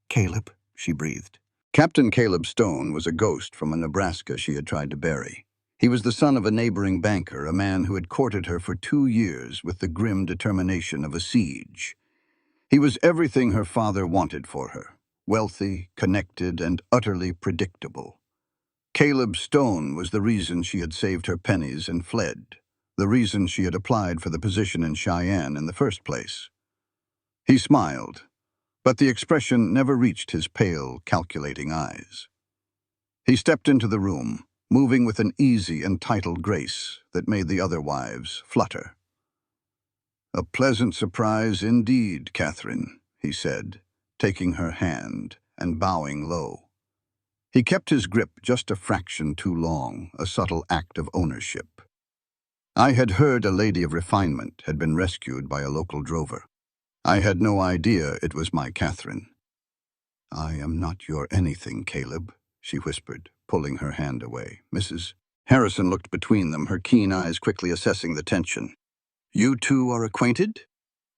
"Caleb," she breathed. Captain Caleb Stone was a ghost from a Nebraska she had tried to bury. He was the son of a neighboring banker, a man who had courted her for 2 years with the grim determination of a siege. He was everything her father wanted for her, wealthy, connected, and utterly predictable. Caleb Stone was the reason she had saved her pennies and fled, the reason she had applied for the position in Cheyenne in the first place. He smiled, but the expression never reached his pale, calculating eyes. He stepped into the room, moving with an easy, entitled grace that made the other wives flutter. "A pleasant surprise indeed, Catherine," he said, taking her hand and bowing low. He kept his grip just a fraction too long, a subtle act of ownership. "I had heard a lady of refinement had been rescued by a local drover. I had no idea it was my Catherine." "I am not your anything, Caleb," she whispered, pulling her hand away. Mrs. Harrison looked between them, her keen eyes quickly assessing the tension. "You two are acquainted?"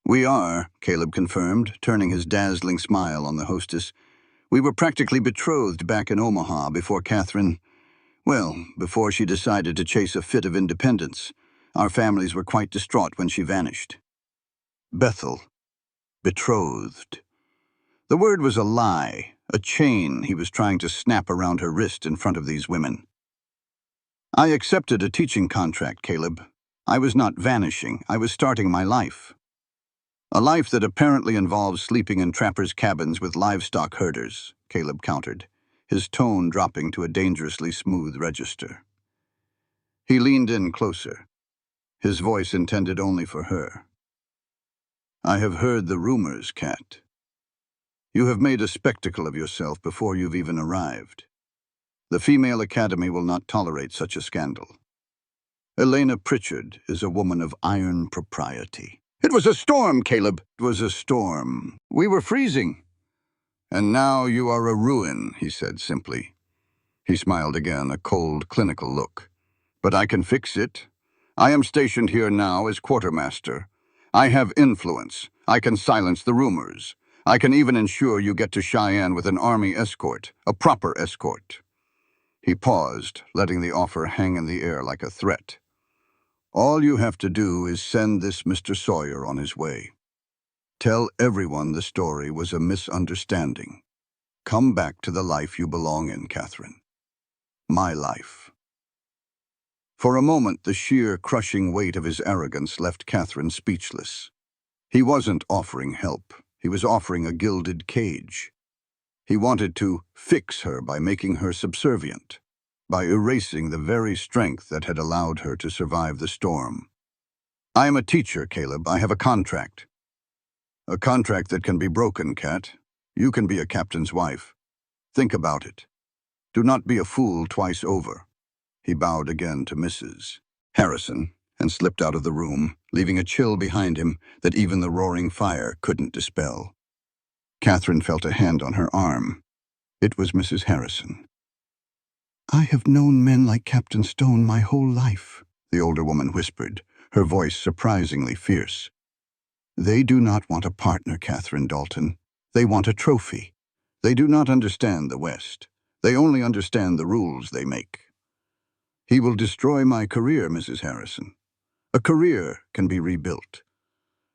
"We are," Caleb confirmed, turning his dazzling smile on the hostess. "We were practically betrothed back in Omaha before before she decided to chase a fit of independence. Our families were quite distraught when she vanished." Bethel. Betrothed. The word was a lie, a chain he was trying to snap around her wrist in front of these women. "I accepted a teaching contract, Caleb. I was not vanishing, I was starting my life. A life that apparently involves sleeping in trappers' cabins with livestock herders," Caleb countered, his tone dropping to a dangerously smooth register. He leaned in closer, his voice intended only for her. "I have heard the rumors, Cat. You have made a spectacle of yourself before you've even arrived. The Female Academy will not tolerate such a scandal. Elena Pritchard is a woman of iron propriety." "It was a storm, Caleb." "It was a storm. We were freezing." "And now you are a ruin," he said simply. He smiled again, a cold, clinical look. "But I can fix it. I am stationed here now as quartermaster. I have influence. I can silence the rumors. I can even ensure you get to Cheyenne with an army escort, a proper escort." He paused, letting the offer hang in the air like a threat. "All you have to do is send this Mr. Sawyer on his way. Tell everyone the story was a misunderstanding. Come back to the life you belong in, Catherine. My life." For a moment, the sheer, crushing weight of his arrogance left Catherine speechless. He wasn't offering help. He was offering a gilded cage. He wanted to fix her by making her subservient, by erasing the very strength that had allowed her to survive the storm. "I am a teacher, Caleb. I have a contract." "A contract that can be broken, Cat. You can be a captain's wife. Think about it. Do not be a fool twice over." He bowed again to Mrs. Harrison and slipped out of the room, leaving a chill behind him that even the roaring fire couldn't dispel. Catherine felt a hand on her arm. It was Mrs. Harrison. "I have known men like Captain Stone my whole life," the older woman whispered, her voice surprisingly fierce. "They do not want a partner, Catherine Dalton. They want a trophy. They do not understand the West. They only understand the rules they make." "He will destroy my career, Mrs. Harrison. A career can be rebuilt.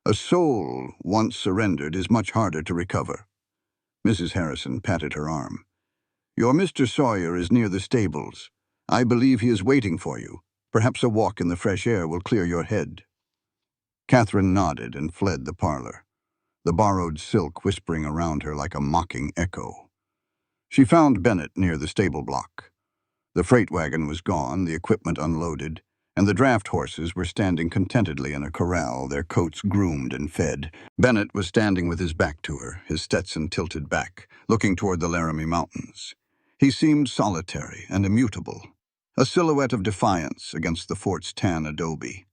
A soul, once surrendered, is much harder to recover." Mrs. Harrison patted her arm. "Your Mr. Sawyer is near the stables. I believe he is waiting for you. Perhaps a walk in the fresh air will clear your head." Catherine nodded and fled the parlor, the borrowed silk whispering around her like a mocking echo. She found Bennett near the stable block. The freight wagon was gone, the equipment unloaded, and the draft horses were standing contentedly in a corral, their coats groomed and fed. Bennett was standing with his back to her, his Stetson tilted back, looking toward the Laramie Mountains. He seemed solitary and immutable, a silhouette of defiance against the fort's tan adobe.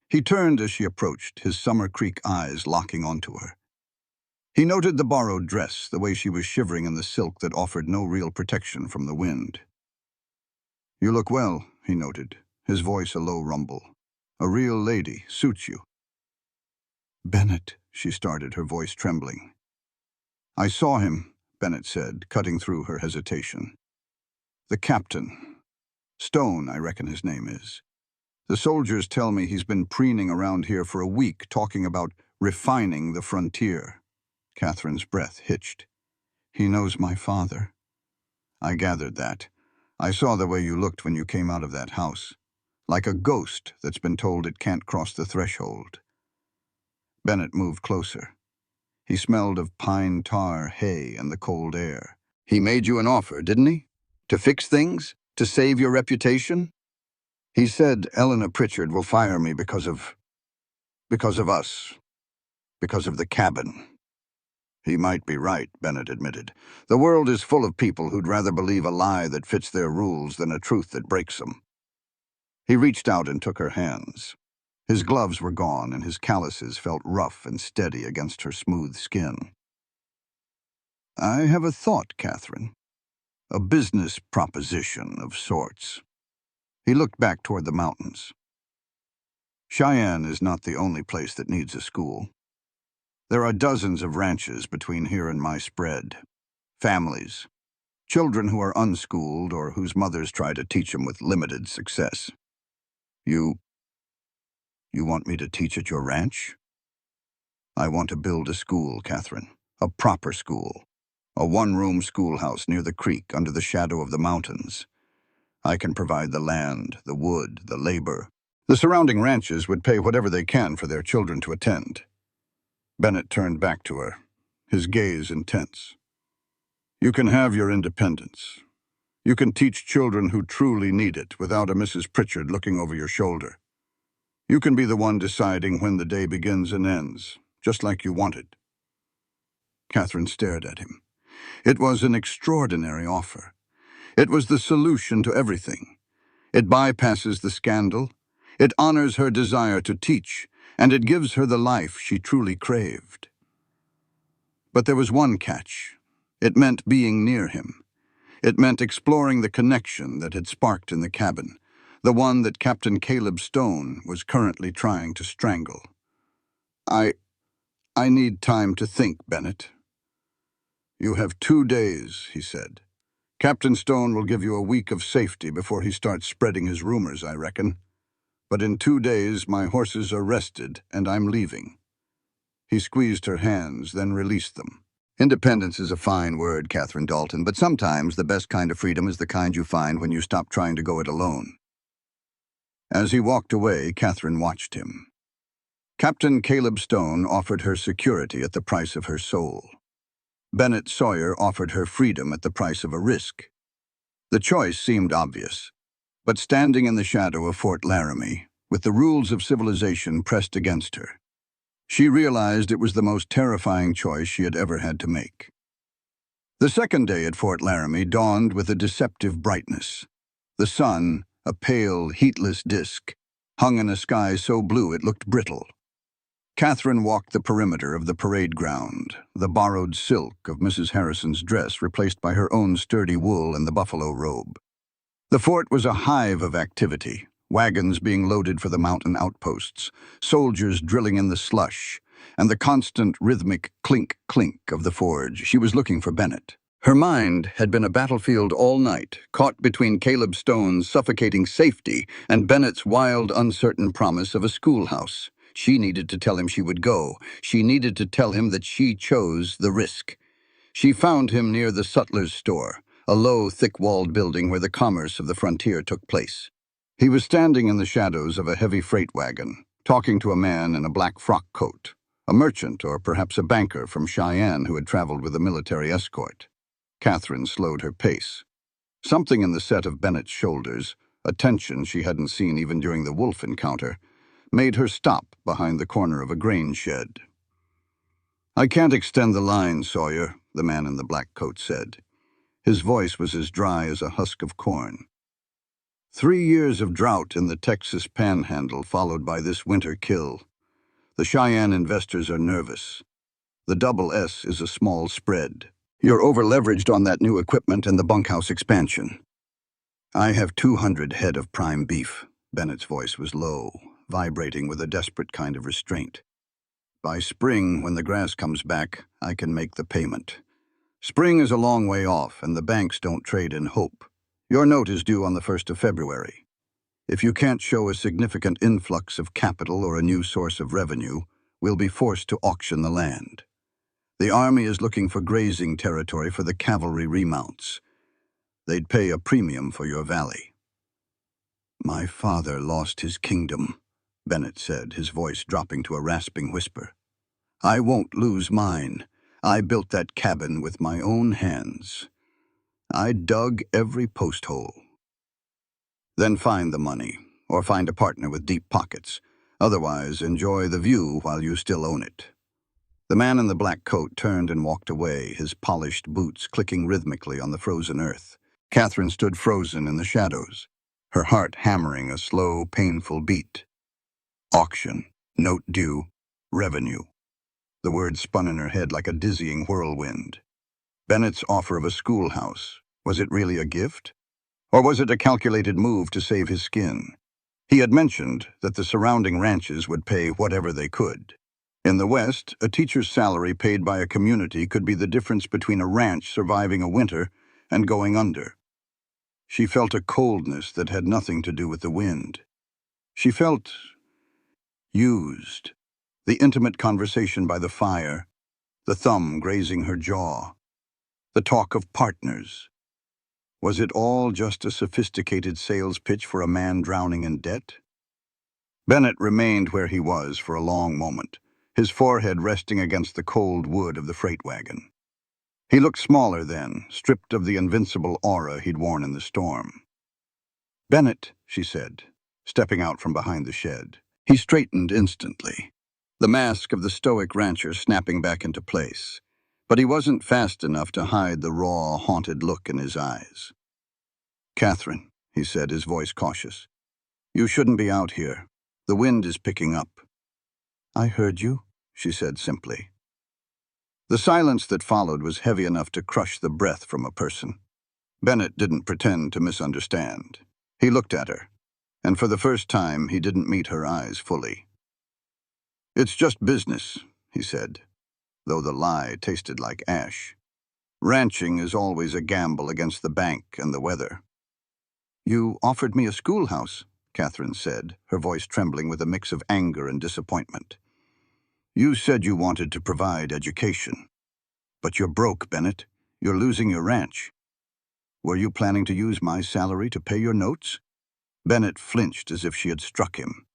He turned as she approached, his Summer Creek eyes locking onto her. He noted the borrowed dress, the way she was shivering in the silk that offered no real protection from the wind. "You look well," he noted, his voice a low rumble. "A real lady. Suits you." "Bennett," she started, her voice trembling. "I saw him," Bennett said, cutting through her hesitation. "The captain. Stone, I reckon his name is. The soldiers tell me he's been preening around here for a week, talking about refining the frontier." Catherine's breath hitched. "He knows my father." "I gathered that. I saw the way you looked when you came out of that house. Like a ghost that's been told it can't cross the threshold." Bennett moved closer. He smelled of pine tar, hay, and the cold air. "He made you an offer, didn't he? To fix things? To save your reputation?" "He said Elena Pritchard will fire me because of us. Because of the cabin." "He might be right," Bennett admitted. "The world is full of people who'd rather believe a lie that fits their rules than a truth that breaks them." He reached out and took her hands. His gloves were gone, and his calluses felt rough and steady against her smooth skin. "I have a thought, Catherine. A business proposition of sorts." He looked back toward the mountains. "Cheyenne is not the only place that needs a school. There are dozens of ranches between here and my spread. Families. Children who are unschooled or whose mothers try to teach them with limited success. You want me to teach at your ranch?" "I want to build a school, Catherine. A proper school. A one-room schoolhouse near the creek under the shadow of the mountains. I can provide the land, the wood, the labor. The surrounding ranches would pay whatever they can for their children to attend." Bennett turned back to her, his gaze intense. "You can have your independence. You can teach children who truly need it without a Mrs. Pritchard looking over your shoulder. You can be the one deciding when the day begins and ends, just like you wanted." Catherine stared at him. It was an extraordinary offer. It was the solution to everything. It bypasses the scandal. It honors her desire to teach, and it gives her the life she truly craved. But there was one catch. It meant being near him. It meant exploring the connection that had sparked in the cabin, the one that Captain Caleb Stone was currently trying to strangle. I need time to think, Bennett." "You have 2 days," he said. "Captain Stone will give you a week of safety before he starts spreading his rumors, I reckon. But in 2 days my horses are rested and I'm leaving." He squeezed her hands, then released them. "Independence is a fine word, Catherine Dalton, but sometimes the best kind of freedom is the kind you find when you stop trying to go it alone." As he walked away, Catherine watched him. Captain Caleb Stone offered her security at the price of her soul. Bennett Sawyer offered her freedom at the price of a risk. The choice seemed obvious, but standing in the shadow of Fort Laramie, with the rules of civilization pressed against her, she realized it was the most terrifying choice she had ever had to make. The second day at Fort Laramie dawned with a deceptive brightness. The sun, a pale, heatless disk, hung in a sky so blue it looked brittle. Catherine walked the perimeter of the parade ground, the borrowed silk of Mrs. Harrison's dress replaced by her own sturdy wool and the buffalo robe. The fort was a hive of activity, wagons being loaded for the mountain outposts, soldiers drilling in the slush, and the constant rhythmic clink-clink of the forge. She was looking for Bennett. Her mind had been a battlefield all night, caught between Caleb Stone's suffocating safety and Bennett's wild, uncertain promise of a schoolhouse. She needed to tell him she would go. She needed to tell him that she chose the risk. She found him near the sutler's store, a low, thick-walled building where the commerce of the frontier took place. He was standing in the shadows of a heavy freight wagon, talking to a man in a black frock coat, a merchant or perhaps a banker from Cheyenne who had traveled with a military escort. Catherine slowed her pace. Something in the set of Bennett's shoulders, a tension she hadn't seen even during the wolf encounter, made her stop behind the corner of a grain shed. "I can't extend the line, Sawyer," the man in the black coat said. His voice was as dry as a husk of corn. 3 years of drought in the Texas Panhandle followed by this winter kill. The Cheyenne investors are nervous. The double S is a small spread. You're over-leveraged on that new equipment and the bunkhouse expansion. "I have 200 head of prime beef." Bennett's voice was low, vibrating with a desperate kind of restraint. "By spring, when the grass comes back, I can make the payment. Spring is a long way off, and the banks don't trade in hope. Your note is due on the 1st of February. If you can't show a significant influx of capital or a new source of revenue, we'll be forced to auction the land. The Army is looking for grazing territory for the cavalry remounts. They'd pay a premium for your valley." "My father lost his kingdom," Bennett said, his voice dropping to a rasping whisper. "I won't lose mine. I built that cabin with my own hands. I dug every post hole." "Then find the money, or find a partner with deep pockets. Otherwise, enjoy the view while you still own it." The man in the black coat turned and walked away, his polished boots clicking rhythmically on the frozen earth. Catherine stood frozen in the shadows, her heart hammering a slow, painful beat. Auction, note due, revenue. The words spun in her head like a dizzying whirlwind. Bennett's offer of a schoolhouse, was it really a gift? Or was it a calculated move to save his skin? He had mentioned that the surrounding ranches would pay whatever they could. In the West, a teacher's salary paid by a community could be the difference between a ranch surviving a winter and going under. She felt a coldness that had nothing to do with the wind. She felt used. The intimate conversation by the fire, the thumb grazing her jaw, the talk of partners. Was it all just a sophisticated sales pitch for a man drowning in debt? Bennett remained where he was for a long moment, his forehead resting against the cold wood of the freight wagon. He looked smaller then, stripped of the invincible aura he'd worn in the storm. "Bennett," she said, stepping out from behind the shed. He straightened instantly, the mask of the stoic rancher snapping back into place. But he wasn't fast enough to hide the raw, haunted look in his eyes. "Catherine," he said, his voice cautious, "you shouldn't be out here. The wind is picking up." "I heard you," she said simply. The silence that followed was heavy enough to crush the breath from a person. Bennett didn't pretend to misunderstand. He looked at her, and for the first time he didn't meet her eyes fully. "It's just business," he said, though the lie tasted like ash. "Ranching is always a gamble against the bank and the weather." "You offered me a schoolhouse," Catherine said, her voice trembling with a mix of anger and disappointment. "You said you wanted to provide education. But you're broke, Bennett. You're losing your ranch. Were you planning to use my salary to pay your notes?" Bennett flinched as if she had struck him.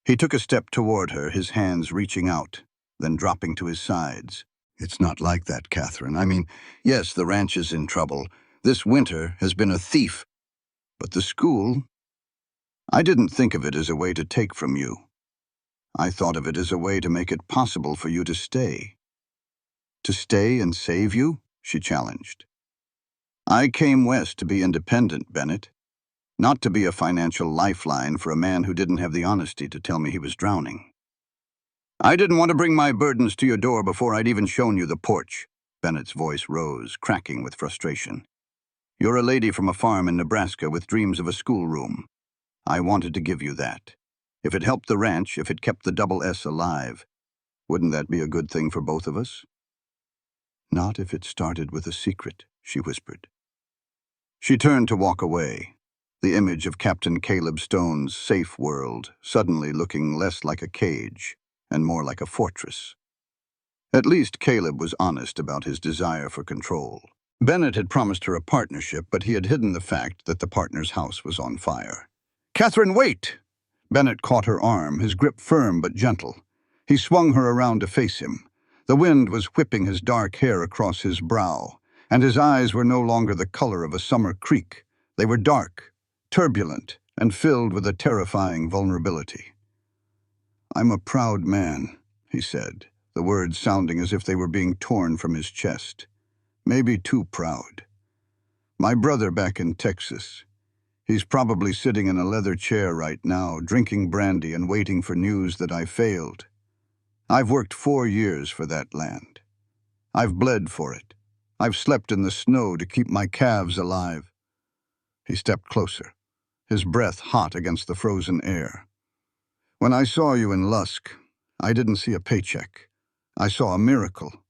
He took a step toward her, his hands reaching out, then dropping to his sides. "It's not like that, Catherine. I mean, yes, the ranch is in trouble. This winter has been a thief. But the school, I didn't think of it as a way to take from you. I thought of it as a way to make it possible for you to stay." "To stay and save you?" she challenged. "I came west to be independent, Bennett. Not to be a financial lifeline for a man who didn't have the honesty to tell me he was drowning." "I didn't want to bring my burdens to your door before I'd even shown you the porch." Bennett's voice rose, cracking with frustration. "You're a lady from a farm in Nebraska with dreams of a schoolroom. I wanted to give you that. If it helped the ranch, if it kept the double S alive, wouldn't that be a good thing for both of us?" "Not if it started with a secret," she whispered. She turned to walk away, the image of Captain Caleb Stone's safe world suddenly looking less like a cage and more like a fortress. At least Caleb was honest about his desire for control. Bennett had promised her a partnership, but he had hidden the fact that the partner's house was on fire. "Catherine, wait!" Bennett caught her arm, his grip firm but gentle. He swung her around to face him. The wind was whipping his dark hair across his brow, and his eyes were no longer the color of a summer creek. They were dark, turbulent, and filled with a terrifying vulnerability. "I'm a proud man," he said, the words sounding as if they were being torn from his chest. "Maybe too proud. My brother back in Texas. He's probably sitting in a leather chair right now, drinking brandy and waiting for news that I failed. I've worked 4 years for that land. I've bled for it. I've slept in the snow to keep my calves alive." He stepped closer, his breath hot against the frozen air. "When I saw you in Lusk, I didn't see a paycheck. I saw a miracle.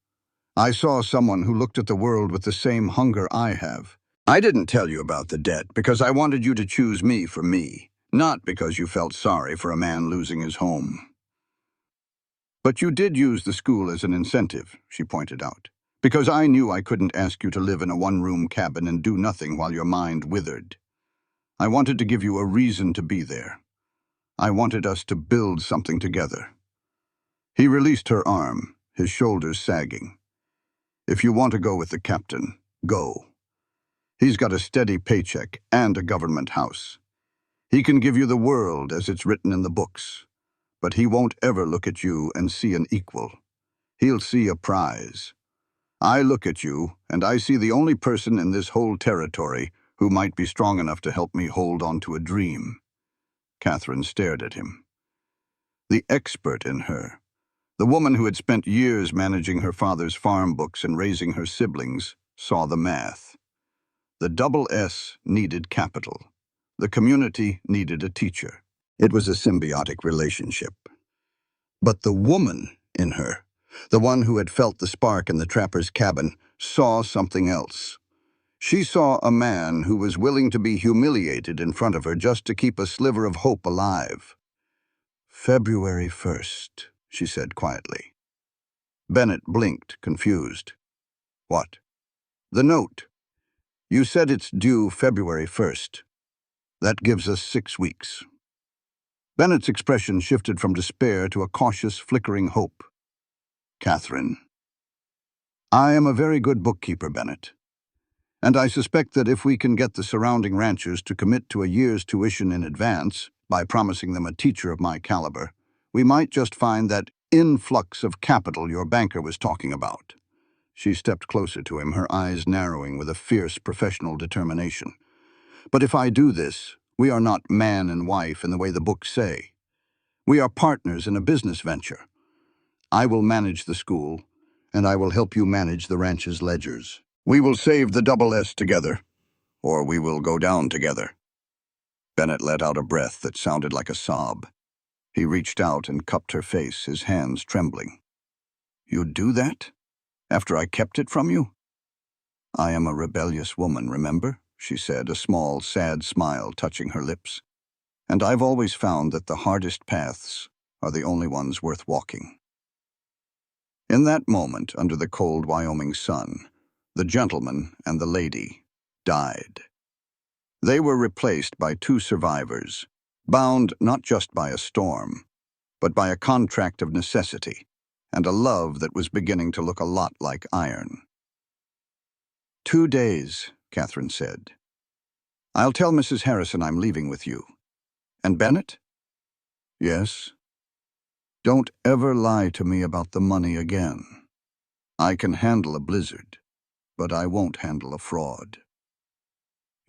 I saw someone who looked at the world with the same hunger I have. I didn't tell you about the debt because I wanted you to choose me for me, not because you felt sorry for a man losing his home." "But you did use the school as an incentive," she pointed out, "because I knew I couldn't ask you to live in a one-room cabin and do nothing while your mind withered. I wanted to give you a reason to be there. I wanted us to build something together." He released her arm, his shoulders sagging. "If you want to go with the captain, go. He's got a steady paycheck and a government house. He can give you the world as it's written in the books, but he won't ever look at you and see an equal. He'll see a prize. I look at you, and I see the only person in this whole territory who might be strong enough to help me hold on to a dream." Catherine stared at him. The expert in her, the woman who had spent years managing her father's farm books and raising her siblings, saw the math. The double S needed capital. The community needed a teacher. It was a symbiotic relationship. But the woman in her, the one who had felt the spark in the trapper's cabin, saw something else. She saw a man who was willing to be humiliated in front of her just to keep a sliver of hope alive. "February 1st, she said quietly. Bennett blinked, confused. "What?" "The note. You said it's due February 1st. That gives us 6 weeks. Bennett's expression shifted from despair to a cautious, flickering hope. "Catherine, I am a very good bookkeeper, Bennett. And I suspect that if we can get the surrounding ranchers to commit to a year's tuition in advance, by promising them a teacher of my caliber, we might just find that influx of capital your banker was talking about." She stepped closer to him, her eyes narrowing with a fierce professional determination. "But if I do this, we are not man and wife in the way the books say. We are partners in a business venture. I will manage the school, and I will help you manage the ranch's ledgers. We will save the double S together, or we will go down together." Bennett let out a breath that sounded like a sob. He reached out and cupped her face, his hands trembling. "You'd do that? After I kept it from you?" "I am a rebellious woman, remember?" she said, a small, sad smile touching her lips. "And I've always found that the hardest paths are the only ones worth walking." In that moment, under the cold Wyoming sun, the gentleman and the lady died. They were replaced by two survivors, bound not just by a storm, but by a contract of necessity and a love that was beginning to look a lot like iron. 2 days, Catherine said. I'll tell Mrs. Harrison I'm leaving with you. And Bennett? Yes. Don't ever lie to me about the money again. I can handle a blizzard, but I won't handle a fraud.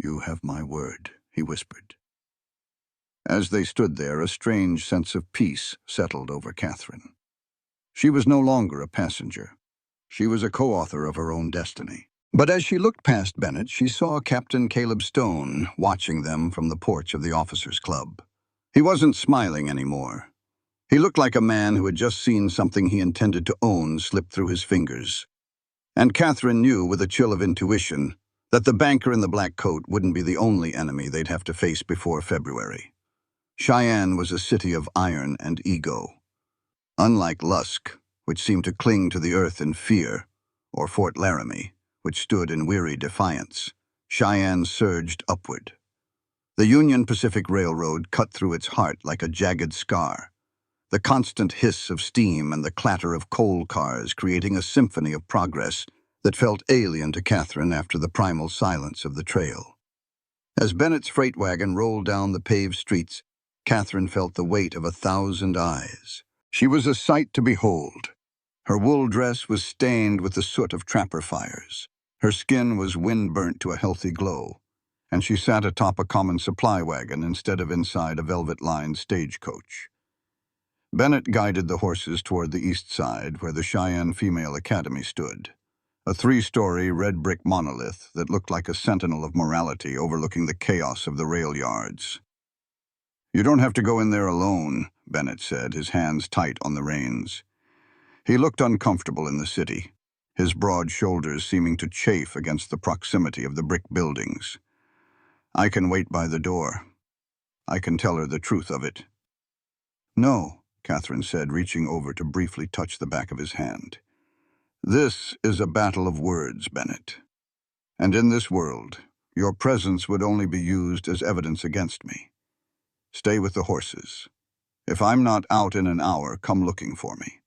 You have my word, he whispered. As they stood there, a strange sense of peace settled over Catherine. She was no longer a passenger. She was a co-author of her own destiny. But as she looked past Bennett, she saw Captain Caleb Stone watching them from the porch of the officers' club. He wasn't smiling anymore. He looked like a man who had just seen something he intended to own slip through his fingers. And Catherine knew with a chill of intuition that the banker in the black coat wouldn't be the only enemy they'd have to face before February. Cheyenne was a city of iron and ego. Unlike Lusk, which seemed to cling to the earth in fear, or Fort Laramie, which stood in weary defiance, Cheyenne surged upward. The Union Pacific Railroad cut through its heart like a jagged scar, the constant hiss of steam and the clatter of coal cars creating a symphony of progress that felt alien to Catherine after the primal silence of the trail. As Bennett's freight wagon rolled down the paved streets, Catherine felt the weight of 1,000 eyes. She was a sight to behold. Her wool dress was stained with the soot of trapper fires. Her skin was wind-burnt to a healthy glow, and she sat atop a common supply wagon instead of inside a velvet-lined stagecoach. Bennett guided the horses toward the east side where the Cheyenne Female Academy stood, a 3-story red brick monolith that looked like a sentinel of morality overlooking the chaos of the rail yards. You don't have to go in there alone, Bennett said, his hands tight on the reins. He looked uncomfortable in the city, his broad shoulders seeming to chafe against the proximity of the brick buildings. I can wait by the door. I can tell her the truth of it. No, Catherine said, reaching over to briefly touch the back of his hand. This is a battle of words, Bennett. And in this world, your presence would only be used as evidence against me. Stay with the horses. If I'm not out in an hour, come looking for me.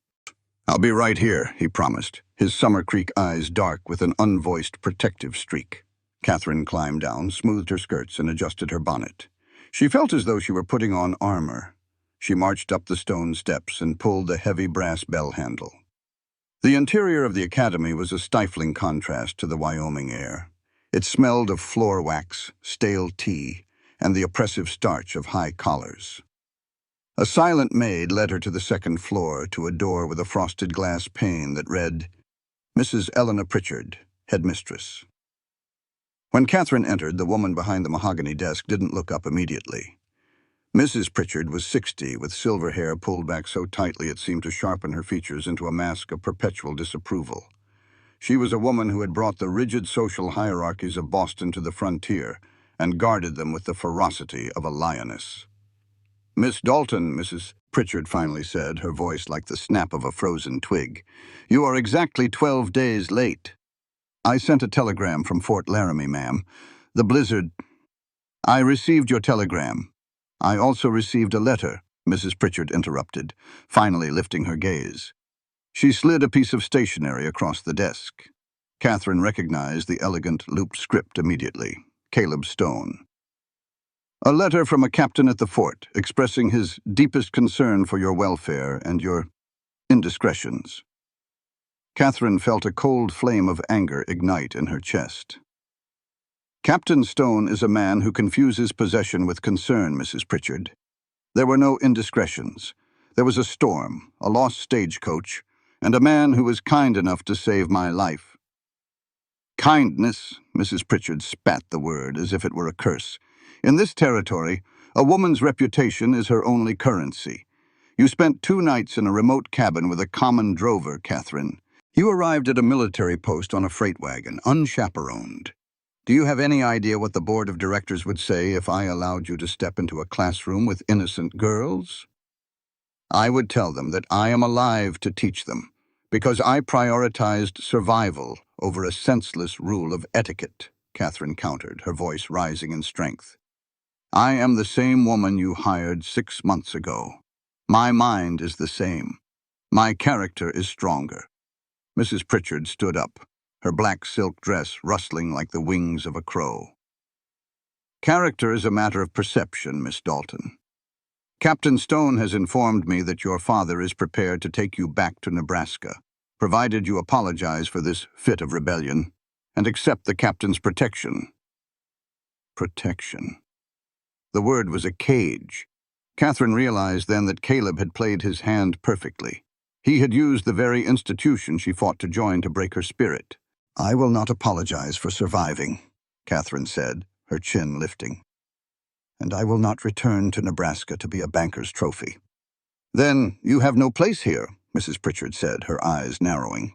I'll be right here, he promised, his Summer Creek eyes dark with an unvoiced protective streak. Catherine climbed down, smoothed her skirts, and adjusted her bonnet. She felt as though she were putting on armor. She marched up the stone steps and pulled the heavy brass bell handle. The interior of the academy was a stifling contrast to the Wyoming air. It smelled of floor wax, stale tea, and the oppressive starch of high collars. A silent maid led her to the second floor to a door with a frosted glass pane that read, Mrs. Eleanor Pritchard, headmistress. When Catherine entered, the woman behind the mahogany desk didn't look up immediately. Mrs. Pritchard was 60, with silver hair pulled back so tightly it seemed to sharpen her features into a mask of perpetual disapproval. She was a woman who had brought the rigid social hierarchies of Boston to the frontier and guarded them with the ferocity of a lioness. Miss Dalton, Mrs. Pritchard finally said, her voice like the snap of a frozen twig. You are exactly 12 days late. I sent a telegram from Fort Laramie, ma'am. The blizzard... I received your telegram. I also received a letter, Mrs. Pritchard interrupted, finally lifting her gaze. She slid a piece of stationery across the desk. Catherine recognized the elegant looped script immediately. Caleb Stone. A letter from a captain at the fort, expressing his deepest concern for your welfare and your indiscretions. Catherine felt a cold flame of anger ignite in her chest. Captain Stone is a man who confuses possession with concern, Mrs. Pritchard. There were no indiscretions. There was a storm, a lost stagecoach, and a man who was kind enough to save my life. Kindness, Mrs. Pritchard spat the word as if it were a curse. In this territory, a woman's reputation is her only currency. You spent 2 nights in a remote cabin with a common drover, Catherine. You arrived at a military post on a freight wagon, unchaperoned. Do you have any idea what the board of directors would say if I allowed you to step into a classroom with innocent girls? I would tell them that I am alive to teach them, because I prioritized survival over a senseless rule of etiquette. Catherine countered, her voice rising in strength. I am the same woman you hired 6 months ago. My mind is the same. My character is stronger. Mrs. Pritchard stood up, her black silk dress rustling like the wings of a crow. Character is a matter of perception, Miss Dalton. Captain Stone has informed me that your father is prepared to take you back to Nebraska, provided you apologize for this fit of rebellion and accept the captain's protection. Protection. The word was a cage. Catherine realized then that Caleb had played his hand perfectly. He had used the very institution she fought to join to break her spirit. I will not apologize for surviving, Catherine said, her chin lifting. And I will not return to Nebraska to be a banker's trophy. Then you have no place here, Mrs. Pritchard said, her eyes narrowing.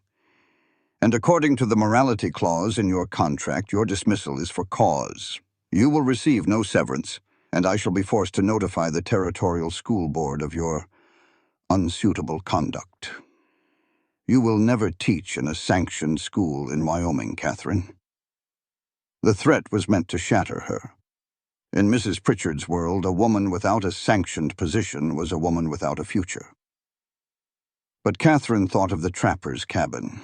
And according to the morality clause in your contract, your dismissal is for cause. You will receive no severance, and I shall be forced to notify the Territorial School Board of your unsuitable conduct. You will never teach in a sanctioned school in Wyoming, Catherine. The threat was meant to shatter her. In Mrs. Pritchard's world, a woman without a sanctioned position was a woman without a future. But Catherine thought of the trapper's cabin.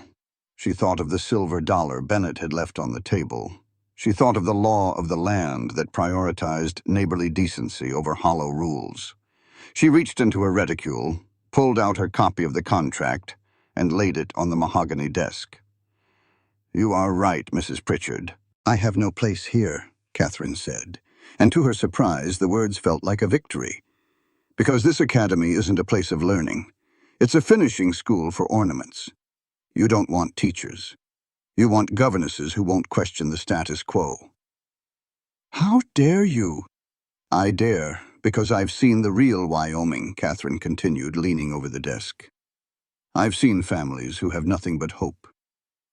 She thought of the silver dollar Bennett had left on the table. She thought of the law of the land that prioritized neighborly decency over hollow rules. She reached into her reticule, pulled out her copy of the contract, and laid it on the mahogany desk. You are right, Mrs. Pritchard. I have no place here, Catherine said, and to her surprise the words felt like a victory. Because this academy isn't a place of learning. It's a finishing school for ornaments. You don't want teachers. You want governesses who won't question the status quo. How dare you? I dare, because I've seen the real Wyoming, Catherine continued, leaning over the desk. I've seen families who have nothing but hope,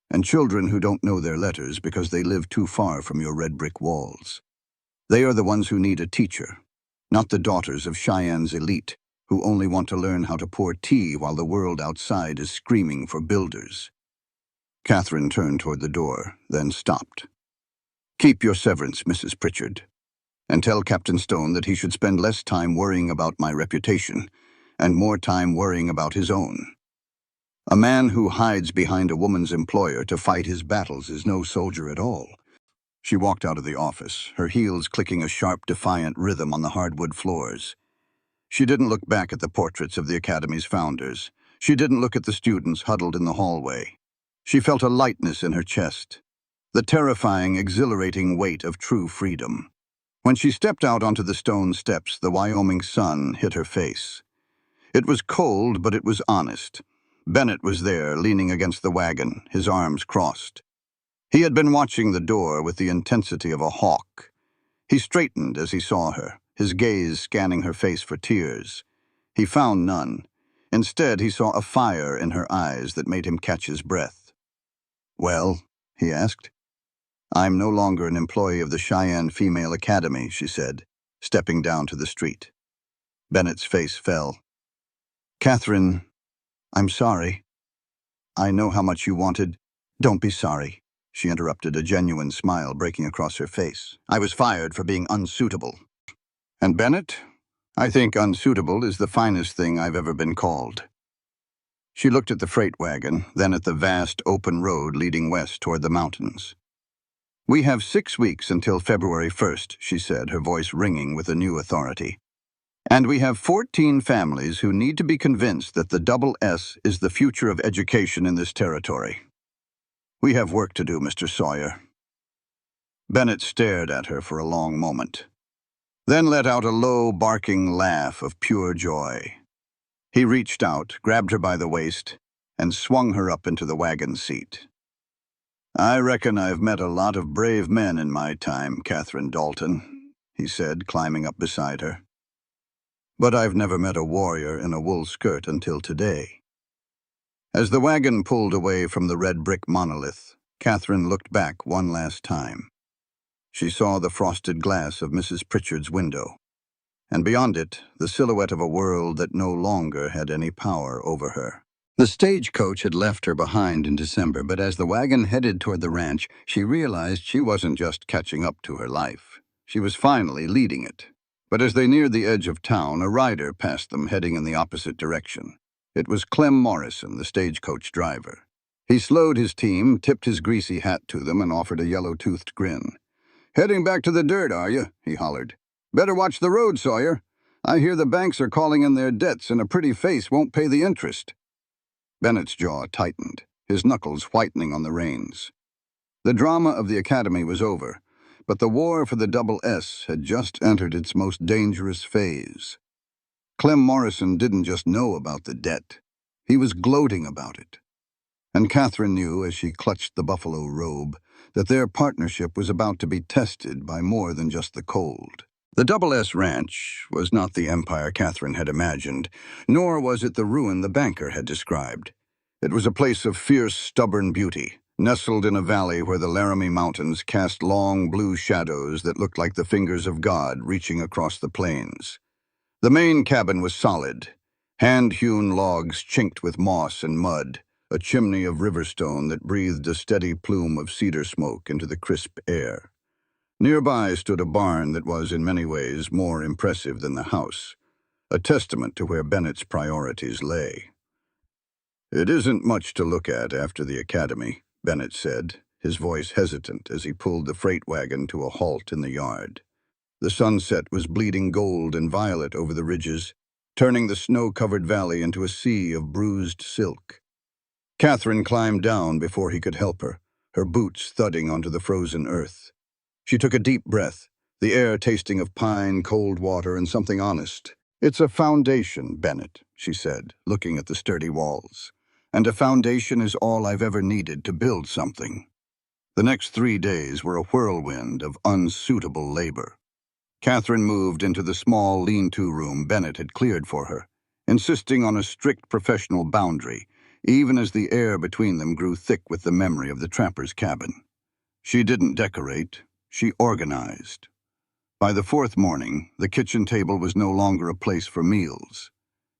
and children who don't know their letters because they live too far from your red brick walls. They are the ones who need a teacher, not the daughters of Cheyenne's elite, who only want to learn how to pour tea while the world outside is screaming for builders. Catherine turned toward the door, then stopped. Keep your severance, Mrs. Pritchard, and tell Captain Stone that he should spend less time worrying about my reputation and more time worrying about his own. A man who hides behind a woman's employer to fight his battles is no soldier at all. She walked out of the office, her heels clicking a sharp, defiant rhythm on the hardwood floors. She didn't look back at the portraits of the Academy's founders. She didn't look at the students huddled in the hallway. She felt a lightness in her chest, the terrifying, exhilarating weight of true freedom. When she stepped out onto the stone steps, the Wyoming sun hit her face. It was cold, but it was honest. Bennett was there, leaning against the wagon, his arms crossed. He had been watching the door with the intensity of a hawk. He straightened as he saw her, his gaze scanning her face for tears. He found none. Instead, he saw a fire in her eyes that made him catch his breath. Well, he asked. I'm no longer an employee of the Cheyenne Female Academy, she said, stepping down to the street. Bennett's face fell. Catherine, I'm sorry. I know how much you wanted. Don't be sorry, she interrupted, a genuine smile breaking across her face. I was fired for being unsuitable. And Bennett? I think unsuitable is the finest thing I've ever been called. She looked at the freight wagon, then at the vast open road leading west toward the mountains. We have 6 weeks until February 1st, she said, her voice ringing with a new authority. And we have 14 families who need to be convinced that the double S is the future of education in this territory. We have work to do, Mr. Sawyer. Bennett stared at her for a long moment, then let out a low, barking laugh of pure joy. He reached out, grabbed her by the waist, and swung her up into the wagon seat. I reckon I've met a lot of brave men in my time, Catherine Dalton, he said, climbing up beside her. But I've never met a warrior in a wool skirt until today. As the wagon pulled away from the red brick monolith, Catherine looked back one last time. She saw the frosted glass of Mrs. Pritchard's window, and beyond it, the silhouette of a world that no longer had any power over her. The stagecoach had left her behind in December, but as the wagon headed toward the ranch, she realized she wasn't just catching up to her life. She was finally leading it. But as they neared the edge of town, a rider passed them heading in the opposite direction. It was Clem Morrison, the stagecoach driver. He slowed his team, tipped his greasy hat to them, and offered a yellow-toothed grin. "Heading back to the dirt, are you?" he hollered. "Better watch the road, Sawyer. I hear the banks are calling in their debts and a pretty face won't pay the interest." Bennett's jaw tightened, his knuckles whitening on the reins. The drama of the academy was over, but the war for the Double S had just entered its most dangerous phase. Clem Morrison didn't just know about the debt. He was gloating about it. And Catherine knew, as she clutched the buffalo robe, that their partnership was about to be tested by more than just the cold. The Double S Ranch was not the empire Catherine had imagined, nor was it the ruin the banker had described. It was a place of fierce, stubborn beauty, nestled in a valley where the Laramie Mountains cast long blue shadows that looked like the fingers of God reaching across the plains. The main cabin was solid, hand-hewn logs chinked with moss and mud, a chimney of riverstone that breathed a steady plume of cedar smoke into the crisp air. Nearby stood a barn that was, in many ways, more impressive than the house, a testament to where Bennett's priorities lay. "It isn't much to look at after the academy," Bennett said, his voice hesitant as he pulled the freight wagon to a halt in the yard. The sunset was bleeding gold and violet over the ridges, turning the snow-covered valley into a sea of bruised silk. Catherine climbed down before he could help her, her boots thudding onto the frozen earth. She took a deep breath, the air tasting of pine, cold water, and something honest. "It's a foundation, Bennett," she said, looking at the sturdy walls. "And a foundation is all I've ever needed to build something." The next 3 days were a whirlwind of unsuitable labor. Catherine moved into the small lean-to room Bennett had cleared for her, insisting on a strict professional boundary, even as the air between them grew thick with the memory of the trapper's cabin. She didn't decorate. She organized. By the 4th morning, the kitchen table was no longer a place for meals.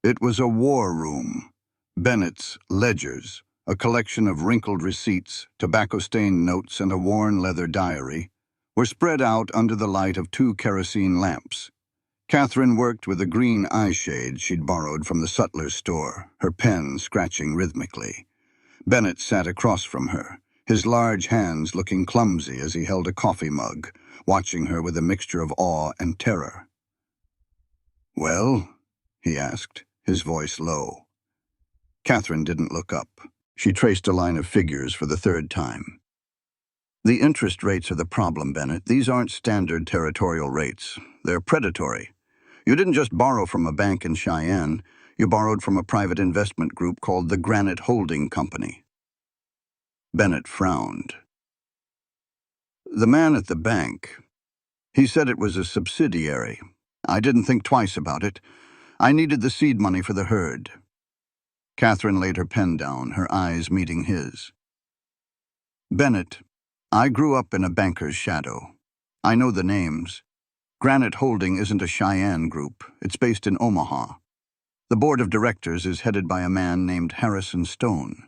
It was a war room. Bennett's ledgers, a collection of wrinkled receipts, tobacco-stained notes, and a worn leather diary, were spread out under the light of 2 kerosene lamps. Catherine worked with a green eye shade she'd borrowed from the sutler's store, her pen scratching rhythmically. Bennett sat across from her, his large hands looking clumsy as he held a coffee mug, watching her with a mixture of awe and terror. "Well?" he asked, his voice low. Catherine didn't look up. She traced a line of figures for the 3rd time. "The interest rates are the problem, Bennett. These aren't standard territorial rates. They're predatory. You didn't just borrow from a bank in Cheyenne. You borrowed from a private investment group called the Granite Holding Company." Bennett frowned. "The man at the bank, he said it was a subsidiary. I didn't think twice about it. I needed the seed money for the herd." Catherine laid her pen down, her eyes meeting his. "Bennett, I grew up in a banker's shadow. I know the names. Granite Holding isn't a Cheyenne group. It's based in Omaha. The board of directors is headed by a man named Harrison Stone."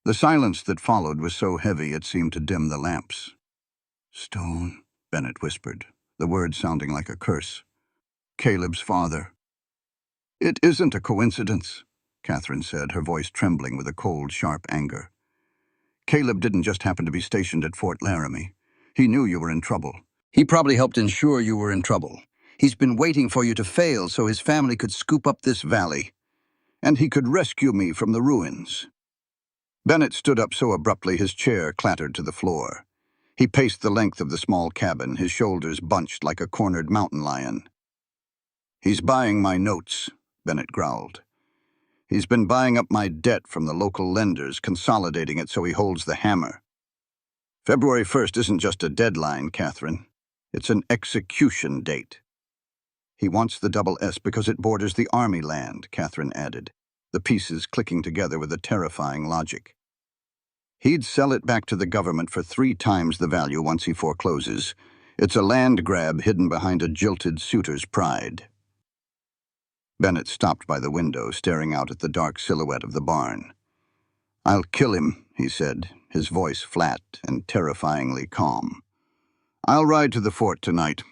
The silence that followed was so heavy it seemed to dim the lamps. "Stone," Bennett whispered, the word sounding like a curse. "Caleb's father." "It isn't a coincidence," Catherine said, her voice trembling with a cold, sharp anger. "Caleb didn't just happen to be stationed at Fort Laramie. He knew you were in trouble. He probably helped ensure you were in trouble. He's been waiting for you to fail so his family could scoop up this valley. And he could rescue me from the ruins." Bennett stood up so abruptly his chair clattered to the floor. He paced the length of the small cabin, his shoulders bunched like a cornered mountain lion. "He's buying my notes," Bennett growled. "He's been buying up my debt from the local lenders, consolidating it so he holds the hammer. February 1st isn't just a deadline, Catherine. It's an execution date." "He wants the Double S because it borders the Army land," Catherine added, the pieces clicking together with a terrifying logic. "He'd sell it back to the government for 3 times the value once he forecloses. It's a land grab hidden behind a jilted suitor's pride." Bennett stopped by the window, staring out at the dark silhouette of the barn. "I'll kill him," he said, his voice flat and terrifyingly calm. "I'll ride to the fort tonight."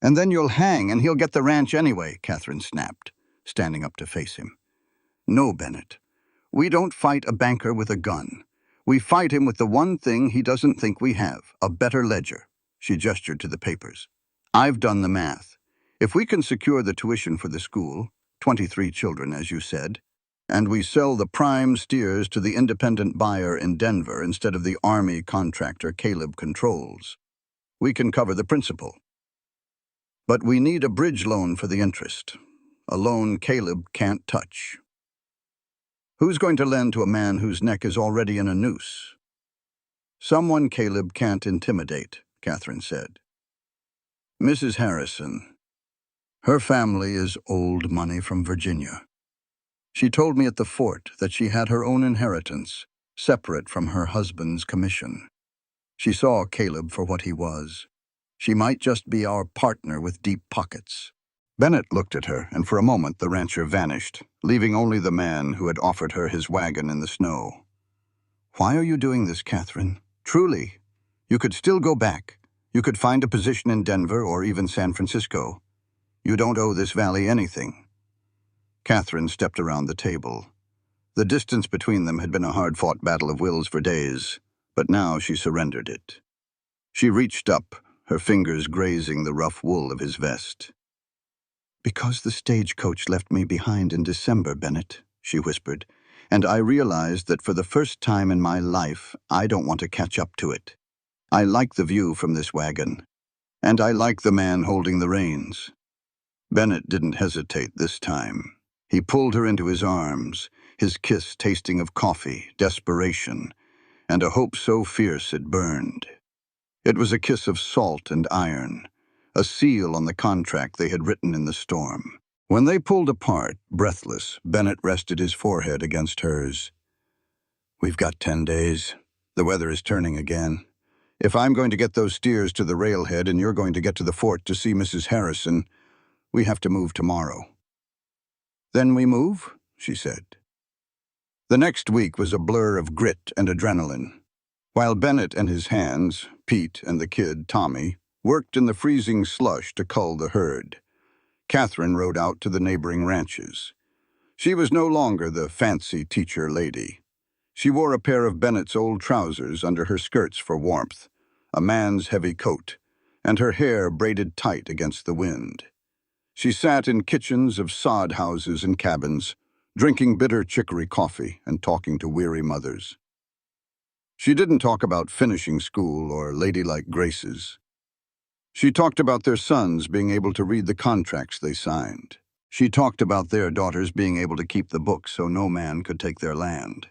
"And then you'll hang, and he'll get the ranch anyway," Catherine snapped, standing up to face him. "No, Bennett. We don't fight a banker with a gun. We fight him with the one thing he doesn't think we have, a better ledger." She gestured to the papers. "I've done the math. If we can secure the tuition for the school, 23 children, as you said, and we sell the prime steers to the independent buyer in Denver instead of the Army contractor Caleb controls, we can cover the principal. But we need a bridge loan for the interest, a loan Caleb can't touch. Who's going to lend to a man whose neck is already in a noose?" "Someone Caleb can't intimidate," Catherine said. "Mrs. Harrison. Her family is old money from Virginia. She told me at the fort that she had her own inheritance, separate from her husband's commission. She saw Caleb for what he was. She might just be our partner with deep pockets." Bennett looked at her, and for a moment the rancher vanished, leaving only the man who had offered her his wagon in the snow. "Why are you doing this, Catherine? Truly, you could still go back. You could find a position in Denver or even San Francisco. You don't owe this valley anything." Catherine stepped around the table. The distance between them had been a hard-fought battle of wills for days, but now she surrendered it. She reached up, her fingers grazing the rough wool of his vest. "Because the stagecoach left me behind in December, Bennett," she whispered, "and I realized that for the first time in my life, I don't want to catch up to it. I like the view from this wagon, and I like the man holding the reins." Bennett didn't hesitate this time. He pulled her into his arms, his kiss tasting of coffee, desperation, and a hope so fierce it burned. It was a kiss of salt and iron, a seal on the contract they had written in the storm. When they pulled apart, breathless, Bennett rested his forehead against hers. "We've got 10 days. The weather is turning again. If I'm going to get those steers to the railhead and you're going to get to the fort to see Mrs. Harrison, we have to move tomorrow." "Then we move?" she said. The next week was a blur of grit and adrenaline. While Bennett and his hands, Pete and the kid, Tommy, worked in the freezing slush to cull the herd, Catherine rode out to the neighboring ranches. She was no longer the fancy teacher lady. She wore a pair of Bennett's old trousers under her skirts for warmth, a man's heavy coat, and her hair braided tight against the wind. She sat in kitchens of sod houses and cabins, drinking bitter chicory coffee and talking to weary mothers. She didn't talk about finishing school or ladylike graces. She talked about their sons being able to read the contracts they signed. She talked about their daughters being able to keep the books so no man could take their land.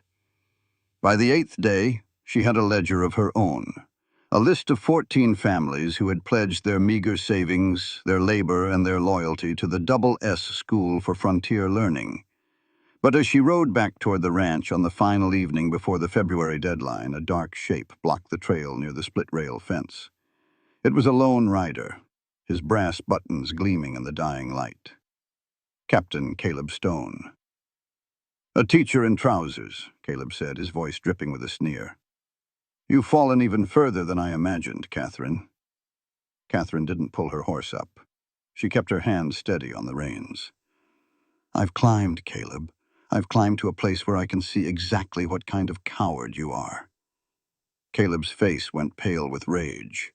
By the 8th day, she had a ledger of her own, a list of 14 families who had pledged their meager savings, their labor, and their loyalty to the Double S School for Frontier Learning. But as she rode back toward the ranch on the final evening before the February deadline, a dark shape blocked the trail near the split-rail fence. It was a lone rider, his brass buttons gleaming in the dying light. Captain Caleb Stone. "A teacher in trousers," Caleb said, his voice dripping with a sneer. "You've fallen even further than I imagined, Catherine." Catherine didn't pull her horse up. She kept her hand steady on the reins. "I've climbed, Caleb. I've climbed to a place where I can see exactly what kind of coward you are." Caleb's face went pale with rage.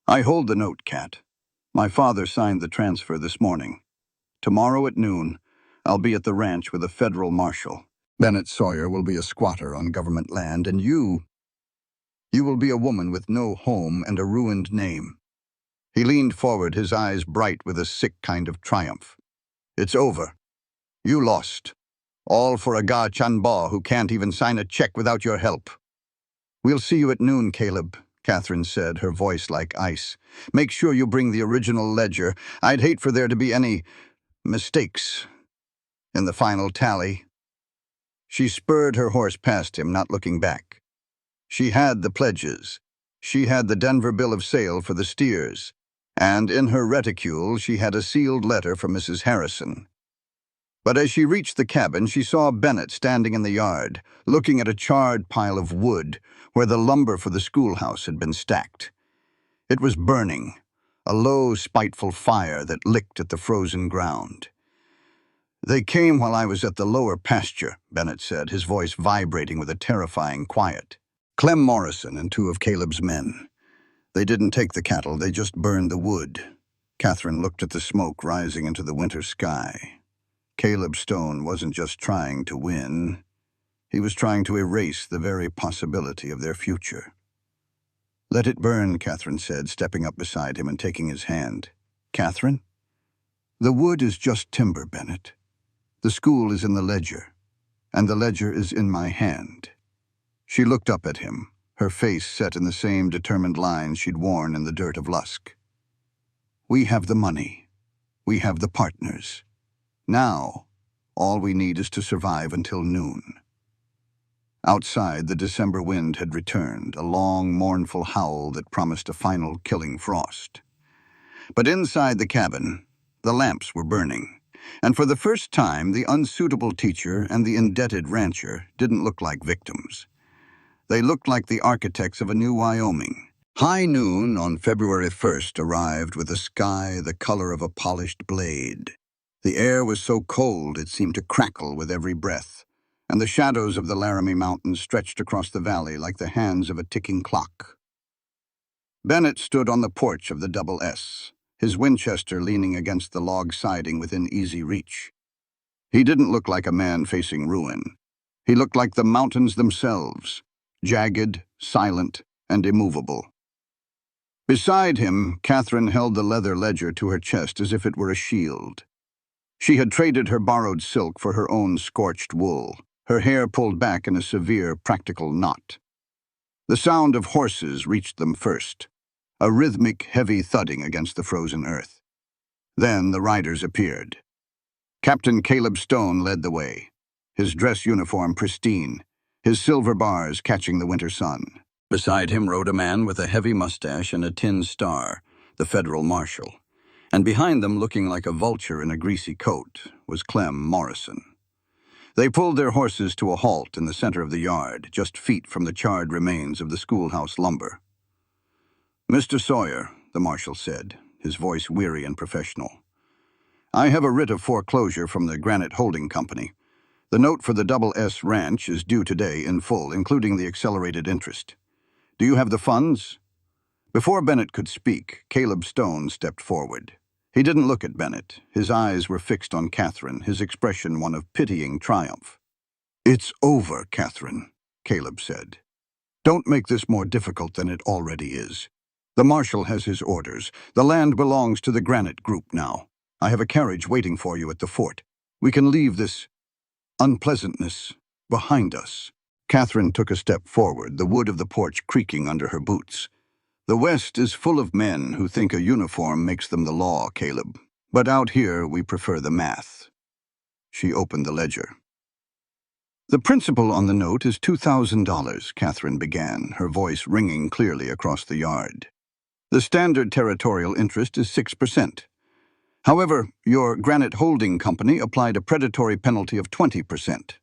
"I hold the note, Cat. My father signed the transfer this morning. Tomorrow at noon, I'll be at the ranch with a federal marshal. Bennett Sawyer will be a squatter on government land, and you will be a woman with no home and a ruined name." He leaned forward, his eyes bright with a sick kind of triumph. "It's over. You lost. All for a Ga Chanba who can't even sign a check without your help." "We'll see you at noon, Caleb," Catherine said, her voice like ice. "Make sure you bring the original ledger. I'd hate for there to be any mistakes in the final tally." She spurred her horse past him, not looking back. She had the pledges. She had the Denver bill of sale for the steers. And in her reticule she had a sealed letter from Mrs. Harrison. But as she reached the cabin, she saw Bennett standing in the yard, looking at a charred pile of wood where the lumber for the schoolhouse had been stacked. It was burning, a low, spiteful fire that licked at the frozen ground. "They came while I was at the lower pasture," Bennett said, his voice vibrating with a terrifying quiet. "Clem Morrison and two of Caleb's men. They didn't take the cattle, they just burned the wood." Catherine looked at the smoke rising into the winter sky. Caleb Stone wasn't just trying to win. He was trying to erase the very possibility of their future. "Let it burn," Catherine said, stepping up beside him and taking his hand. "Catherine? The wood is just timber, Bennett. The school is in the ledger, and the ledger is in my hand." She looked up at him, her face set in the same determined lines she'd worn in the dirt of Lusk. "We have the money. We have the partners. Now, all we need is to survive until noon." Outside, the December wind had returned, a long, mournful howl that promised a final killing frost. But inside the cabin, the lamps were burning, and for the first time, the unsuitable teacher and the indebted rancher didn't look like victims. They looked like the architects of a new Wyoming. High noon on February 1st arrived with a sky the color of a polished blade. The air was so cold it seemed to crackle with every breath, and the shadows of the Laramie Mountains stretched across the valley like the hands of a ticking clock. Bennett stood on the porch of the Double S, his Winchester leaning against the log siding within easy reach. He didn't look like a man facing ruin. He looked like the mountains themselves, jagged, silent, and immovable. Beside him, Catherine held the leather ledger to her chest as if it were a shield. She had traded her borrowed silk for her own scorched wool, her hair pulled back in a severe, practical knot. The sound of horses reached them first, a rhythmic, heavy thudding against the frozen earth. Then the riders appeared. Captain Caleb Stone led the way, his dress uniform pristine, his silver bars catching the winter sun. Beside him rode a man with a heavy mustache and a tin star, the federal marshal. And behind them, looking like a vulture in a greasy coat, was Clem Morrison. They pulled their horses to a halt in the center of the yard, just feet from the charred remains of the schoolhouse lumber. "Mr. Sawyer," the marshal said, his voice weary and professional, "I have a writ of foreclosure from the Granite Holding Company. The note for the Double S Ranch is due today in full, including the accelerated interest. Do you have the funds?" Before Bennett could speak, Caleb Stone stepped forward. He didn't look at Bennett. His eyes were fixed on Catherine, his expression one of pitying triumph. "It's over, Catherine," Caleb said. "Don't make this more difficult than it already is. The marshal has his orders. The land belongs to the Granite Group now. I have a carriage waiting for you at the fort. We can leave this unpleasantness behind us." Catherine took a step forward, the wood of the porch creaking under her boots. "The West is full of men who think a uniform makes them the law, Caleb. But out here, we prefer the math." She opened the ledger. "The principal on the note is $2,000, Catherine began, her voice ringing clearly across the yard. "The standard territorial interest is 6%. However, your Granite Holding Company applied a predatory penalty of 20%.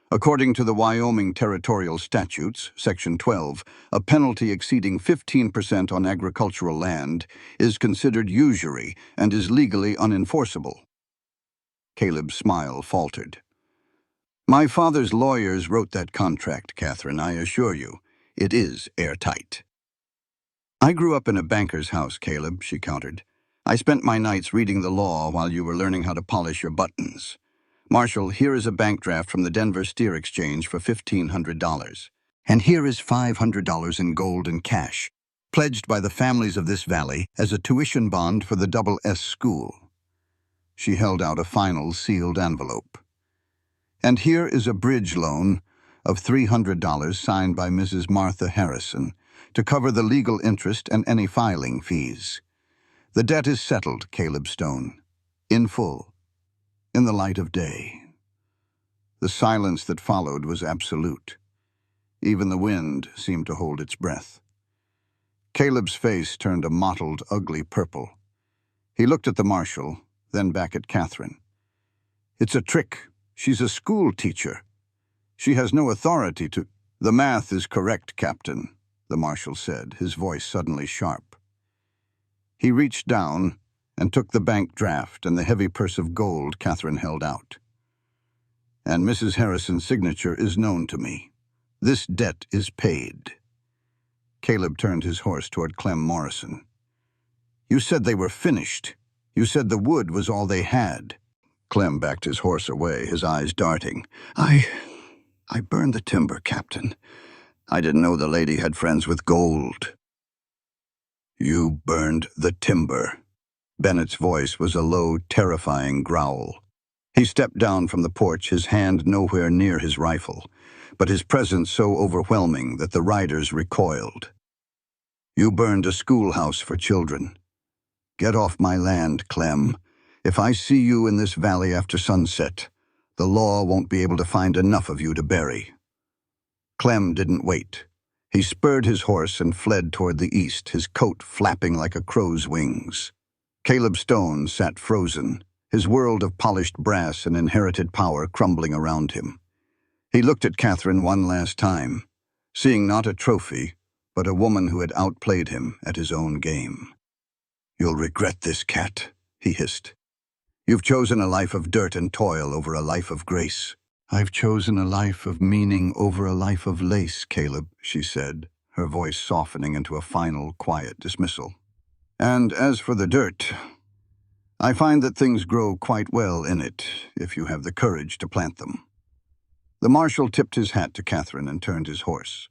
According to the Wyoming Territorial Statutes, Section 12, a penalty exceeding 15% on agricultural land is considered usury and is legally unenforceable." Caleb's smile faltered. "My father's lawyers wrote that contract, Catherine, I assure you. It is airtight." "I grew up in a banker's house, Caleb," she countered. "I spent my nights reading the law while you were learning how to polish your buttons. Marshal, here is a bank draft from the Denver Steer Exchange for $1,500. And here is $500 in gold and cash, pledged by the families of this valley as a tuition bond for the Double S school." She held out a final sealed envelope. "And here is a bridge loan of $300 signed by Mrs. Martha Harrison to cover the legal interest and any filing fees. The debt is settled, Caleb Stone, in full, in the light of day." The silence that followed was absolute. Even the wind seemed to hold its breath. Caleb's face turned a mottled, ugly purple. He looked at the marshal, then back at Catherine. It's a trick. She's a school teacher. She has no authority to— The math is correct, Captain, the marshal said, his voice suddenly sharp. He reached down and took the bank draft and the heavy purse of gold Catherine held out. And Mrs. Harrison's signature is known to me. This debt is paid. Caleb turned his horse toward Clem Morrison. You said they were finished. You said the wood was all they had. Clem backed his horse away, his eyes darting. I burned the timber, Captain. I didn't know the lady had friends with gold. You burned the timber. Bennett's voice was a low, terrifying growl. He stepped down from the porch, his hand nowhere near his rifle, but his presence so overwhelming that the riders recoiled. You burned a schoolhouse for children. Get off my land, Clem. If I see you in this valley after sunset, the law won't be able to find enough of you to bury. Clem didn't wait. He spurred his horse and fled toward the east, his coat flapping like a crow's wings. Caleb Stone sat frozen, his world of polished brass and inherited power crumbling around him. He looked at Catherine one last time, seeing not a trophy, but a woman who had outplayed him at his own game. You'll regret this, Cat, he hissed. You've chosen a life of dirt and toil over a life of grace. I've chosen a life of meaning over a life of lace, Caleb, she said, her voice softening into a final, quiet dismissal. And as for the dirt, I find that things grow quite well in it, if you have the courage to plant them. The marshal tipped his hat to Catherine and turned his horse.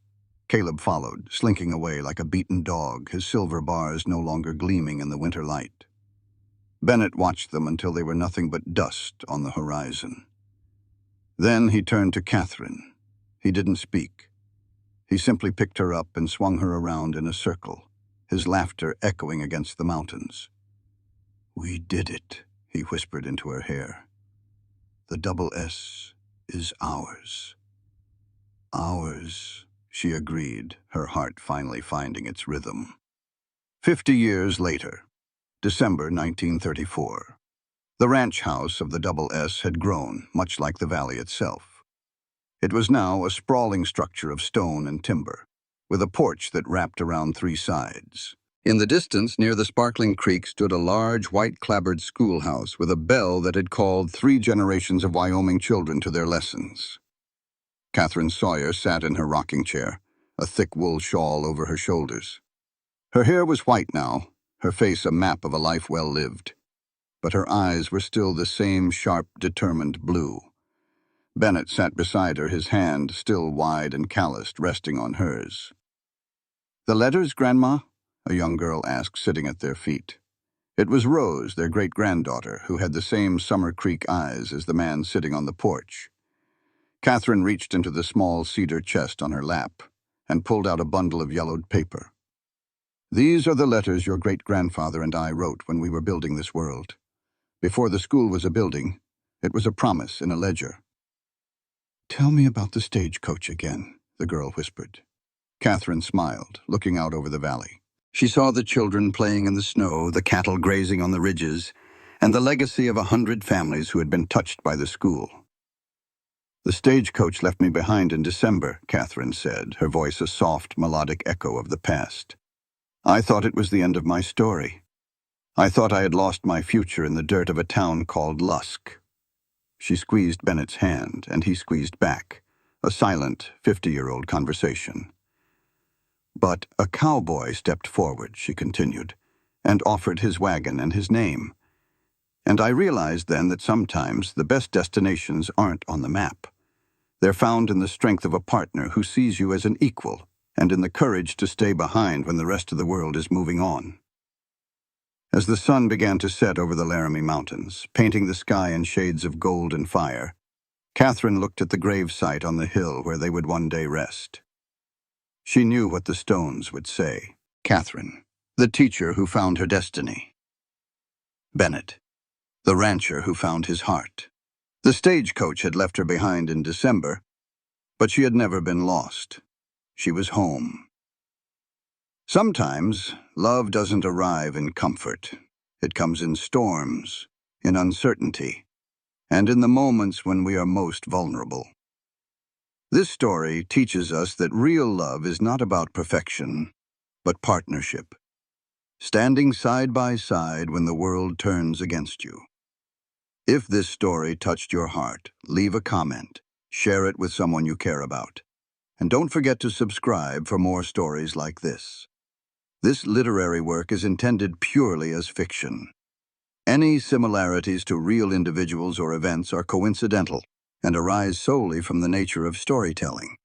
Caleb followed, slinking away like a beaten dog, his silver bars no longer gleaming in the winter light. Bennett watched them until they were nothing but dust on the horizon. Then he turned to Catherine. He didn't speak. He simply picked her up and swung her around in a circle, his laughter echoing against the mountains. We did it, he whispered into her hair. The double S is ours. Ours, she agreed, her heart finally finding its rhythm. 50 years later, December 1934. The ranch house of the Double S had grown, much like the valley itself. It was now a sprawling structure of stone and timber, with a porch that wrapped around 3 sides. In the distance, near the sparkling creek, stood a large, white-clapboard schoolhouse with a bell that had called 3 generations of Wyoming children to their lessons. Catherine Sawyer sat in her rocking chair, a thick wool shawl over her shoulders. Her hair was white now, her face a map of a life well lived. But her eyes were still the same sharp, determined blue. Bennett sat beside her, his hand, still wide and calloused, resting on hers. The letters, Grandma? A young girl asked, sitting at their feet. It was Rose, their great-granddaughter, who had the same Summer Creek eyes as the man sitting on the porch. Catherine reached into the small cedar chest on her lap and pulled out a bundle of yellowed paper. These are the letters your great-grandfather and I wrote when we were building this world. Before the school was a building, it was a promise in a ledger. Tell me about the stagecoach again, the girl whispered. Catherine smiled, looking out over the valley. She saw the children playing in the snow, the cattle grazing on the ridges, and the legacy of 100 families who had been touched by the school. The stagecoach left me behind in December, Catherine said, her voice a soft, melodic echo of the past. I thought it was the end of my story. I thought I had lost my future in the dirt of a town called Lusk. She squeezed Bennett's hand, and he squeezed back, a silent, 50-year-old conversation. But a cowboy stepped forward, she continued, and offered his wagon and his name. And I realized then that sometimes the best destinations aren't on the map. They're found in the strength of a partner who sees you as an equal, and in the courage to stay behind when the rest of the world is moving on. As the sun began to set over the Laramie Mountains, painting the sky in shades of gold and fire, Catherine looked at the gravesite on the hill where they would one day rest. She knew what the stones would say. Catherine, the teacher who found her destiny. Bennett, the rancher who found his heart. The stagecoach had left her behind in December, but she had never been lost. She was home. Sometimes, love doesn't arrive in comfort. It comes in storms, in uncertainty, and in the moments when we are most vulnerable. This story teaches us that real love is not about perfection, but partnership, standing side by side when the world turns against you. If this story touched your heart, leave a comment, share it with someone you care about, and don't forget to subscribe for more stories like this. This literary work is intended purely as fiction. Any similarities to real individuals or events are coincidental and arise solely from the nature of storytelling.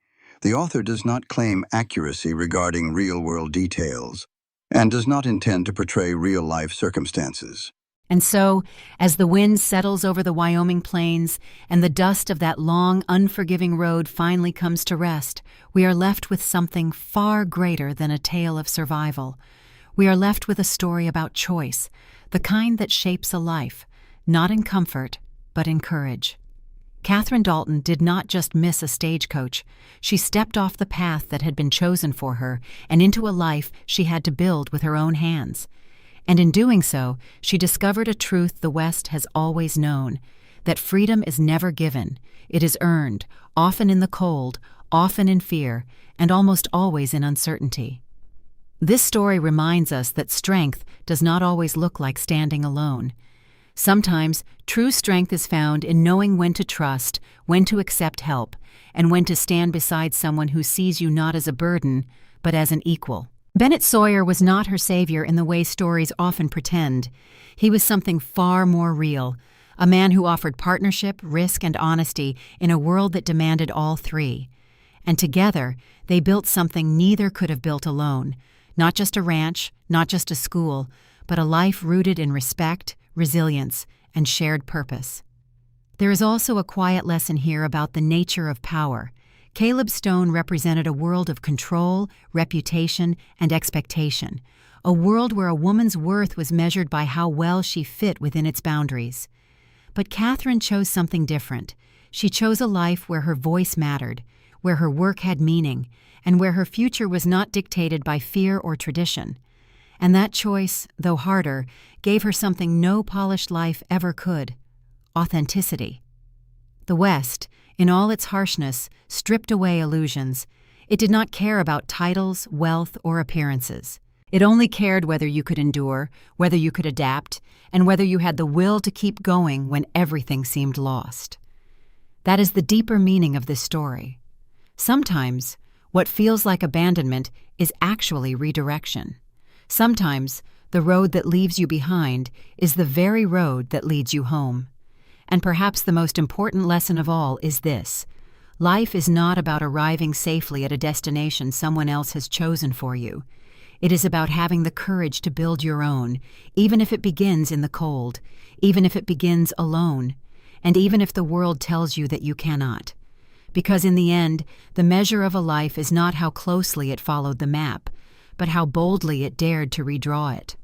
The author does not claim accuracy regarding real-world details and does not intend to portray real-life circumstances. And so, as the wind settles over the Wyoming plains and the dust of that long, unforgiving road finally comes to rest, we are left with something far greater than a tale of survival. We are left with a story about choice, the kind that shapes a life, not in comfort, but in courage. Katherine Dalton did not just miss a stagecoach. She stepped off the path that had been chosen for her and into a life she had to build with her own hands. And in doing so, she discovered a truth the West has always known, that freedom is never given. It is earned, often in the cold, often in fear, and almost always in uncertainty. This story reminds us that strength does not always look like standing alone. Sometimes, true strength is found in knowing when to trust, when to accept help, and when to stand beside someone who sees you not as a burden, but as an equal. Bennett Sawyer was not her savior in the way stories often pretend. He was something far more real, a man who offered partnership, risk, and honesty in a world that demanded all three. And together, they built something neither could have built alone. Not just a ranch, not just a school, but a life rooted in respect, resilience, and shared purpose. There is also a quiet lesson here about the nature of power. Caleb Stone represented a world of control, reputation, and expectation, a world where a woman's worth was measured by how well she fit within its boundaries. But Katherine chose something different. She chose a life where her voice mattered, where her work had meaning, and where her future was not dictated by fear or tradition. And that choice, though harder, gave her something no polished life ever could: authenticity. The West, in all its harshness, stripped away illusions. It did not care about titles, wealth, or appearances. It only cared whether you could endure, whether you could adapt, and whether you had the will to keep going when everything seemed lost. That is the deeper meaning of this story. Sometimes, what feels like abandonment is actually redirection. Sometimes, the road that leaves you behind is the very road that leads you home. And perhaps the most important lesson of all is this: life is not about arriving safely at a destination someone else has chosen for you. It is about having the courage to build your own, even if it begins in the cold, even if it begins alone, and even if the world tells you that you cannot. Because in the end, the measure of a life is not how closely it followed the map, but how boldly it dared to redraw it.